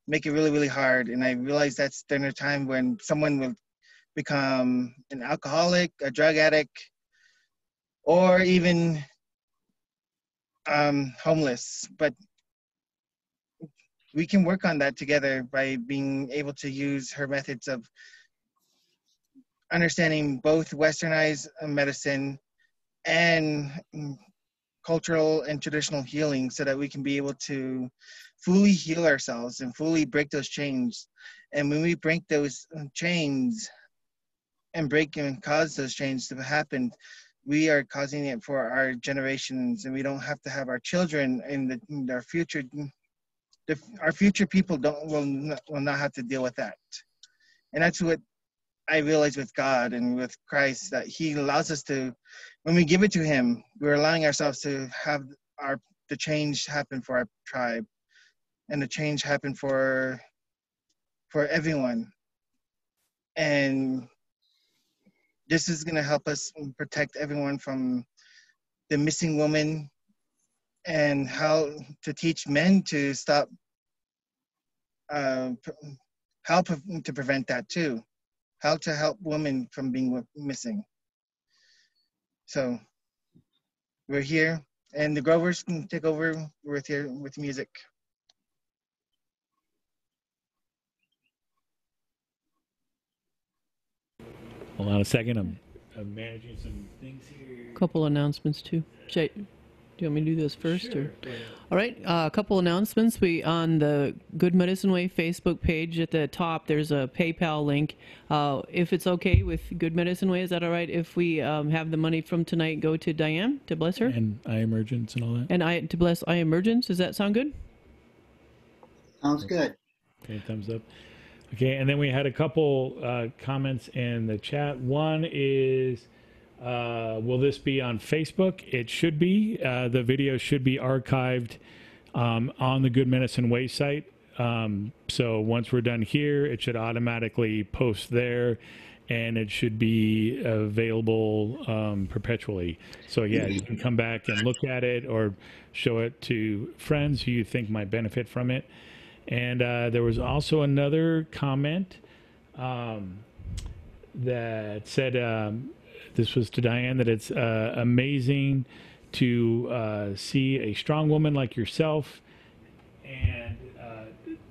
Speaker 4: make it really, really hard. And I realize that's during a time when someone will become an alcoholic, a drug addict, or even homeless. But we can work on that together by being able to use her methods of understanding both westernized medicine and cultural and traditional healing, so that we can be able to fully heal ourselves and fully break those chains. And when we break those chains and break and cause those chains to happen, we are causing it for our generations, and we don't have to have our children in our future. Our future people will not have to deal with that. And that's what I realize with God and with Christ, that He allows us to, when we give it to Him, we're allowing ourselves to have the change happen for our tribe, and the change happen for everyone. And this is going to help us protect everyone from the missing woman, and how to teach men to stop, how to prevent that too. How to help women from being missing. So we're here. And the Grovers can take over with music.
Speaker 1: Hold on a second. I'm managing some things here.
Speaker 2: Couple announcements too. Jay, do you want me to do this first?
Speaker 1: Sure.
Speaker 2: Or? All right, a couple announcements. We on the Good Medicine Way Facebook page at the top. There's a PayPal link. If it's okay with Good Medicine Way, is that all right? If we have the money from tonight go to Diane to bless her
Speaker 1: And eye emergence and all that.
Speaker 2: and to bless eye emergence. Does that sound good?
Speaker 7: Sounds good.
Speaker 1: Okay, thumbs up. Okay, and then we had a couple comments in the chat. One is, will this be on Facebook? It should be. The video should be archived on the Good Medicine Way site. So once we're done here, it should automatically post there, and it should be available perpetually. So yeah, you can come back and look at it or show it to friends who you think might benefit from it. And there was also another comment that said, this was to Diane, that it's amazing to see a strong woman like yourself, and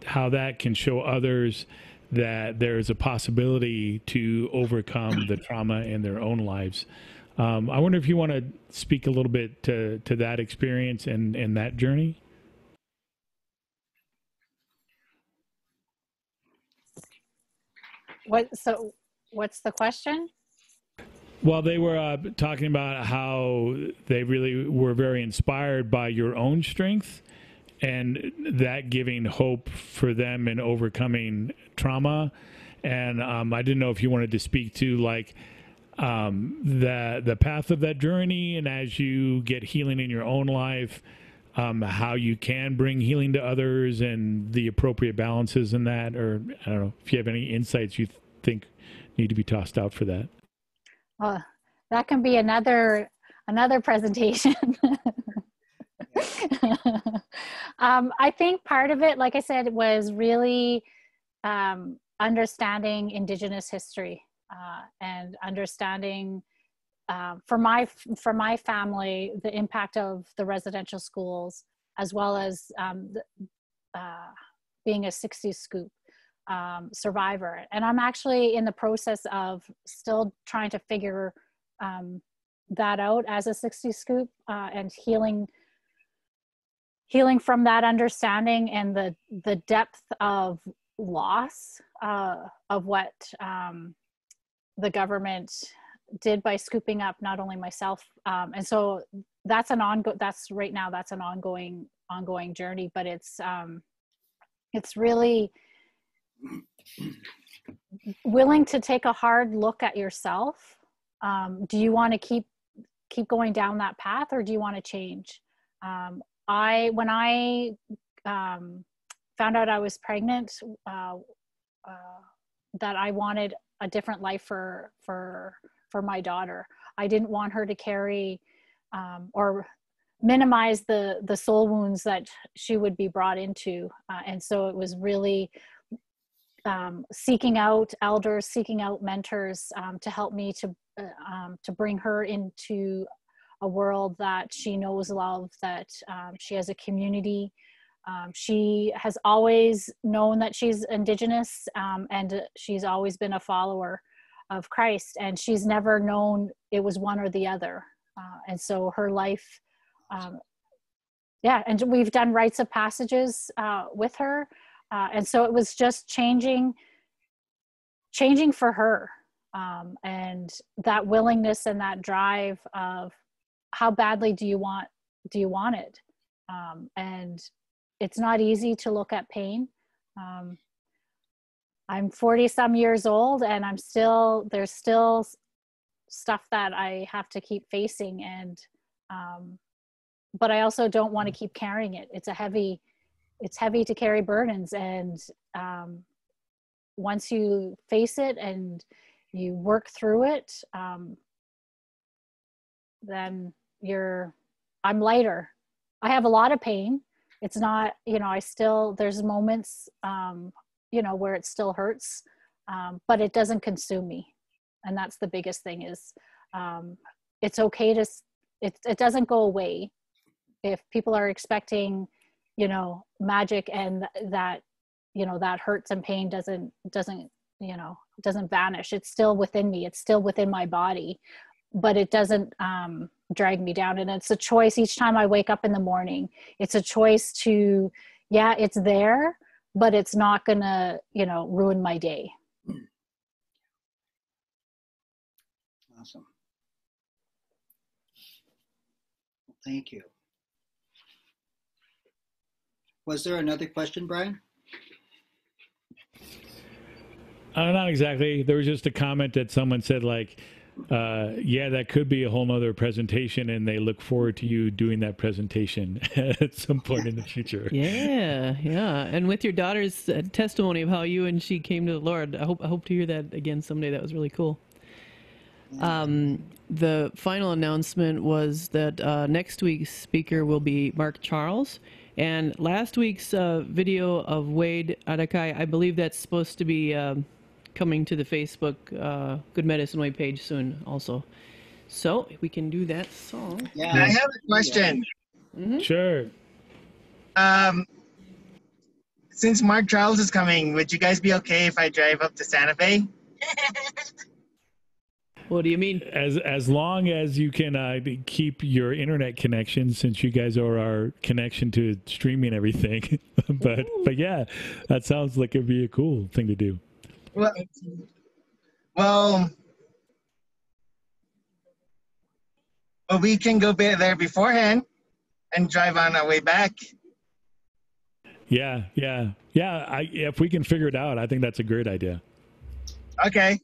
Speaker 1: how that can show others that there's a possibility to overcome the trauma in their own lives. I wonder if you want to speak a little bit to that experience and that journey.
Speaker 5: What's the question?
Speaker 1: Well, they were talking about how they really were very inspired by your own strength, and that giving hope for them in overcoming trauma. And I didn't know if you wanted to speak to like the path of that journey, and as you get healing in your own life, how you can bring healing to others and the appropriate balances in that, or I don't know if you have any insights you think need to be tossed out for that.
Speaker 5: That can be another presentation. I think part of it, like I said, was really understanding Indigenous history and understanding for my family the impact of the residential schools, as well as being a 60s scoop survivor. And I'm actually in the process of still trying to figure that out as a 60s scoop, and healing from that understanding and the depth of loss of what the government did by scooping up not only myself, and so that's an ongoing journey, but it's really willing to take a hard look at yourself. Do you want to keep going down that path, or do you want to change? When I found out I was pregnant, that I wanted a different life for my daughter. I didn't want her to carry or minimize the soul wounds that she would be brought into, and so it was really seeking out elders, seeking out mentors to help me to bring her into a world that she knows love, that she has a community. She has always known that she's Indigenous, and she's always been a follower of Christ, and she's never known it was one or the other. And so her life, and we've done rites of passages with her. And so it was just changing for her, and that willingness and that drive of how badly do you want it? And it's not easy to look at pain. I'm 40 some years old, and there's still stuff that I have to keep facing, and but I also don't want to keep carrying it. It's heavy to carry burdens, and once you face it and you work through it, then I'm lighter. I have a lot of pain. It's not, there's moments, where it still hurts, but it doesn't consume me. And that's the biggest thing is, it's okay it doesn't go away. if people are expecting, you know, magic and that, you know, that hurts and pain doesn't, you know, doesn't vanish. It's still within me. It's still within my body, but it doesn't drag me down. And it's a choice each time I wake up in the morning. It's a choice to, yeah, it's there, but it's not gonna, you know, ruin my day.
Speaker 7: Awesome. Thank you. Was there another question, Brian?
Speaker 1: Not exactly. There was just a comment that someone said, like, yeah, that could be a whole nother presentation, and they look forward to you doing that presentation at some point in the future.
Speaker 2: Yeah, yeah. And with your daughter's testimony of how you and she came to the Lord, I hope to hear that again someday. That was really cool. The final announcement was that next week's speaker will be Mark Charles. And last week's video of Wade Adakai, I believe that's supposed to be coming to the Facebook Good Medicine Way page soon also. So we can do that song.
Speaker 7: Yeah.
Speaker 4: I have a question.
Speaker 2: Mm-hmm.
Speaker 1: Sure.
Speaker 4: Since Mark Charles is coming, would you guys be okay if I drive up to Santa Fe?
Speaker 2: What do you mean?
Speaker 1: As long as you can keep your internet connection, since you guys are our connection to streaming everything. but yeah, that sounds like it'd be a cool thing to do.
Speaker 4: Well, we can go there beforehand and drive on our way back.
Speaker 1: Yeah. If we can figure it out, I think that's a great idea.
Speaker 4: Okay.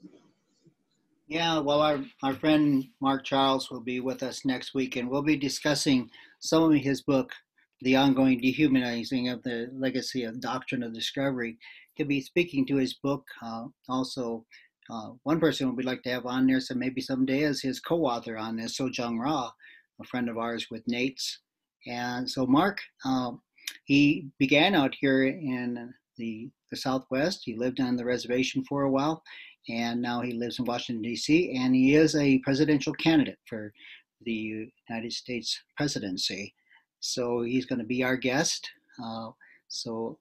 Speaker 7: Yeah, well, our friend Mark Charles will be with us next week, and we'll be discussing some of his book, The Ongoing Dehumanizing of the Legacy of Doctrine of Discovery. He'll be speaking to his book. Also, one person we'd like to have on there, so maybe someday, is his co-author on this, Sojung Ra, a friend of ours with Nate's. And so Mark, he began out here in the Southwest. He lived on the reservation for a while, and now he lives in Washington, D.C., and he is a presidential candidate for the United States presidency. So he's going to be our guest. So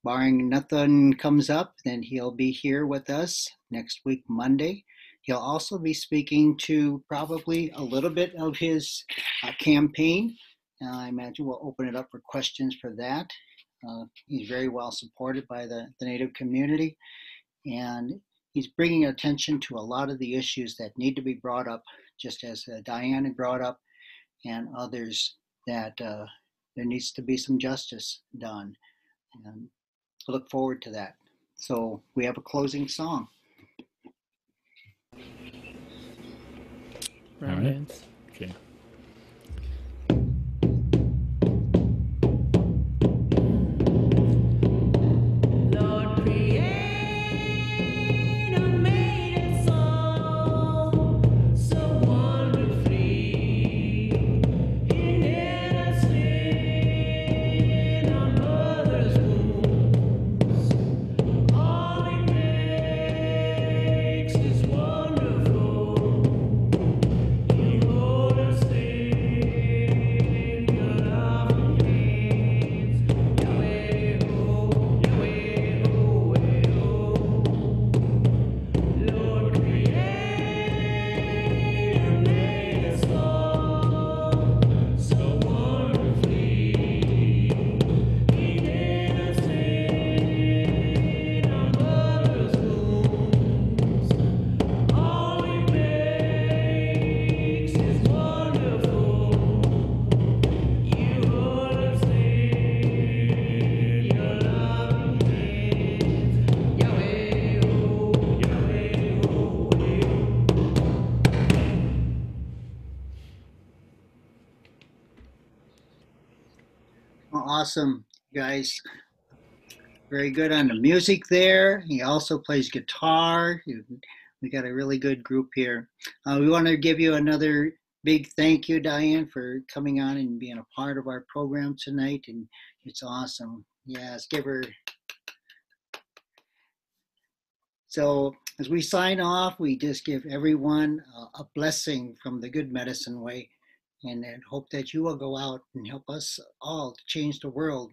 Speaker 7: barring nothing comes up, then he'll be here with us next week, Monday. He'll also be speaking to probably a little bit of his campaign. I imagine we'll open it up for questions for that. He's very well supported by the Native community, and he's bringing attention to a lot of the issues that need to be brought up, just as Diane had brought up, and others, that there needs to be some justice done. And I look forward to that. So we have a closing song.
Speaker 2: Round dance.
Speaker 1: Okay.
Speaker 7: Awesome, guys. Very good on the music there. He also plays guitar. We got a really good group here. We want to give you another big thank you, Diane, for coming on and being a part of our program tonight. And it's awesome. Yes, give her. So as we sign off, we just give everyone a blessing from the Good Medicine Way. and then hope that you will go out and help us all to change the world.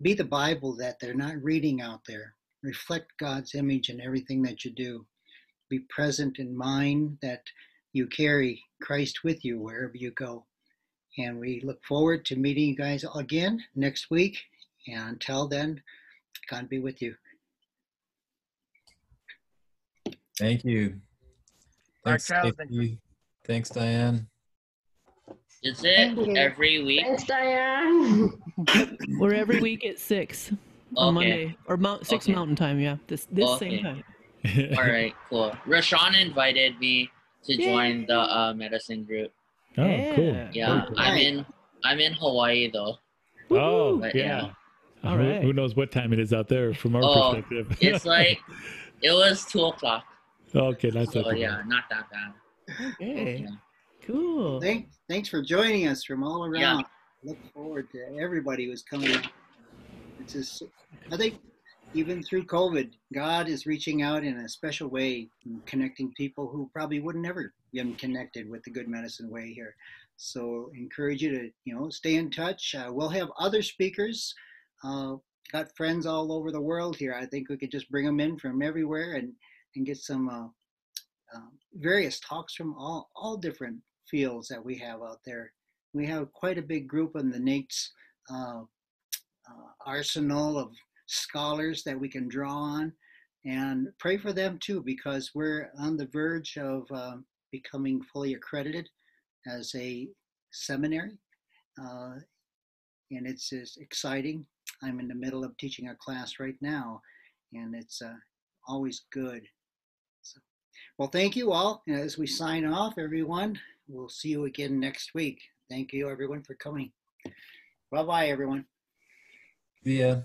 Speaker 7: Be the Bible that they're not reading out there. Reflect God's image in everything that you do. Be present in mind that you carry Christ with you wherever you go. And we look forward to meeting you guys again next week. And until then, God be with you.
Speaker 8: Thank you. Thanks,
Speaker 4: Charles,
Speaker 8: Stacey. Thanks, Diane.
Speaker 9: Is it
Speaker 5: Thank you.
Speaker 9: every week?
Speaker 6: Thanks, Diane.
Speaker 2: We're every week at 6 on Monday, or 6 Mountain Time. Yeah, this same time.
Speaker 9: All right, cool. Rashawn invited me to join the medicine group.
Speaker 1: Oh, cool.
Speaker 9: Yeah,
Speaker 1: Cool.
Speaker 9: I'm in Hawaii though.
Speaker 1: Oh,
Speaker 9: But,
Speaker 1: yeah.
Speaker 2: All right.
Speaker 1: Who knows what time it is out there from our perspective?
Speaker 9: It's like it was 2:00.
Speaker 1: Okay, that's
Speaker 9: So
Speaker 1: not
Speaker 9: yeah, not that bad.
Speaker 2: Okay.
Speaker 9: Yeah.
Speaker 2: Cool.
Speaker 7: Thanks for joining us from all around.
Speaker 9: Yeah.
Speaker 7: Look forward to everybody who's coming out. It's just, I think even through COVID, God is reaching out in a special way and connecting people who probably would never been connected with the Good Medicine Way here. So encourage you to, stay in touch. We'll have other speakers. Got friends all over the world here. I think we could just bring them in from everywhere and get some various talks from all different fields that we have out there. We have quite a big group in the NAICS arsenal of scholars that we can draw on, and pray for them too, because we're on the verge of becoming fully accredited as a seminary, and it's exciting. I'm in the middle of teaching a class right now, and it's always good. So, well, thank you all. As we sign off, everyone, we'll see you again next week. Thank you, everyone, for coming. Bye-bye, everyone.
Speaker 8: See ya.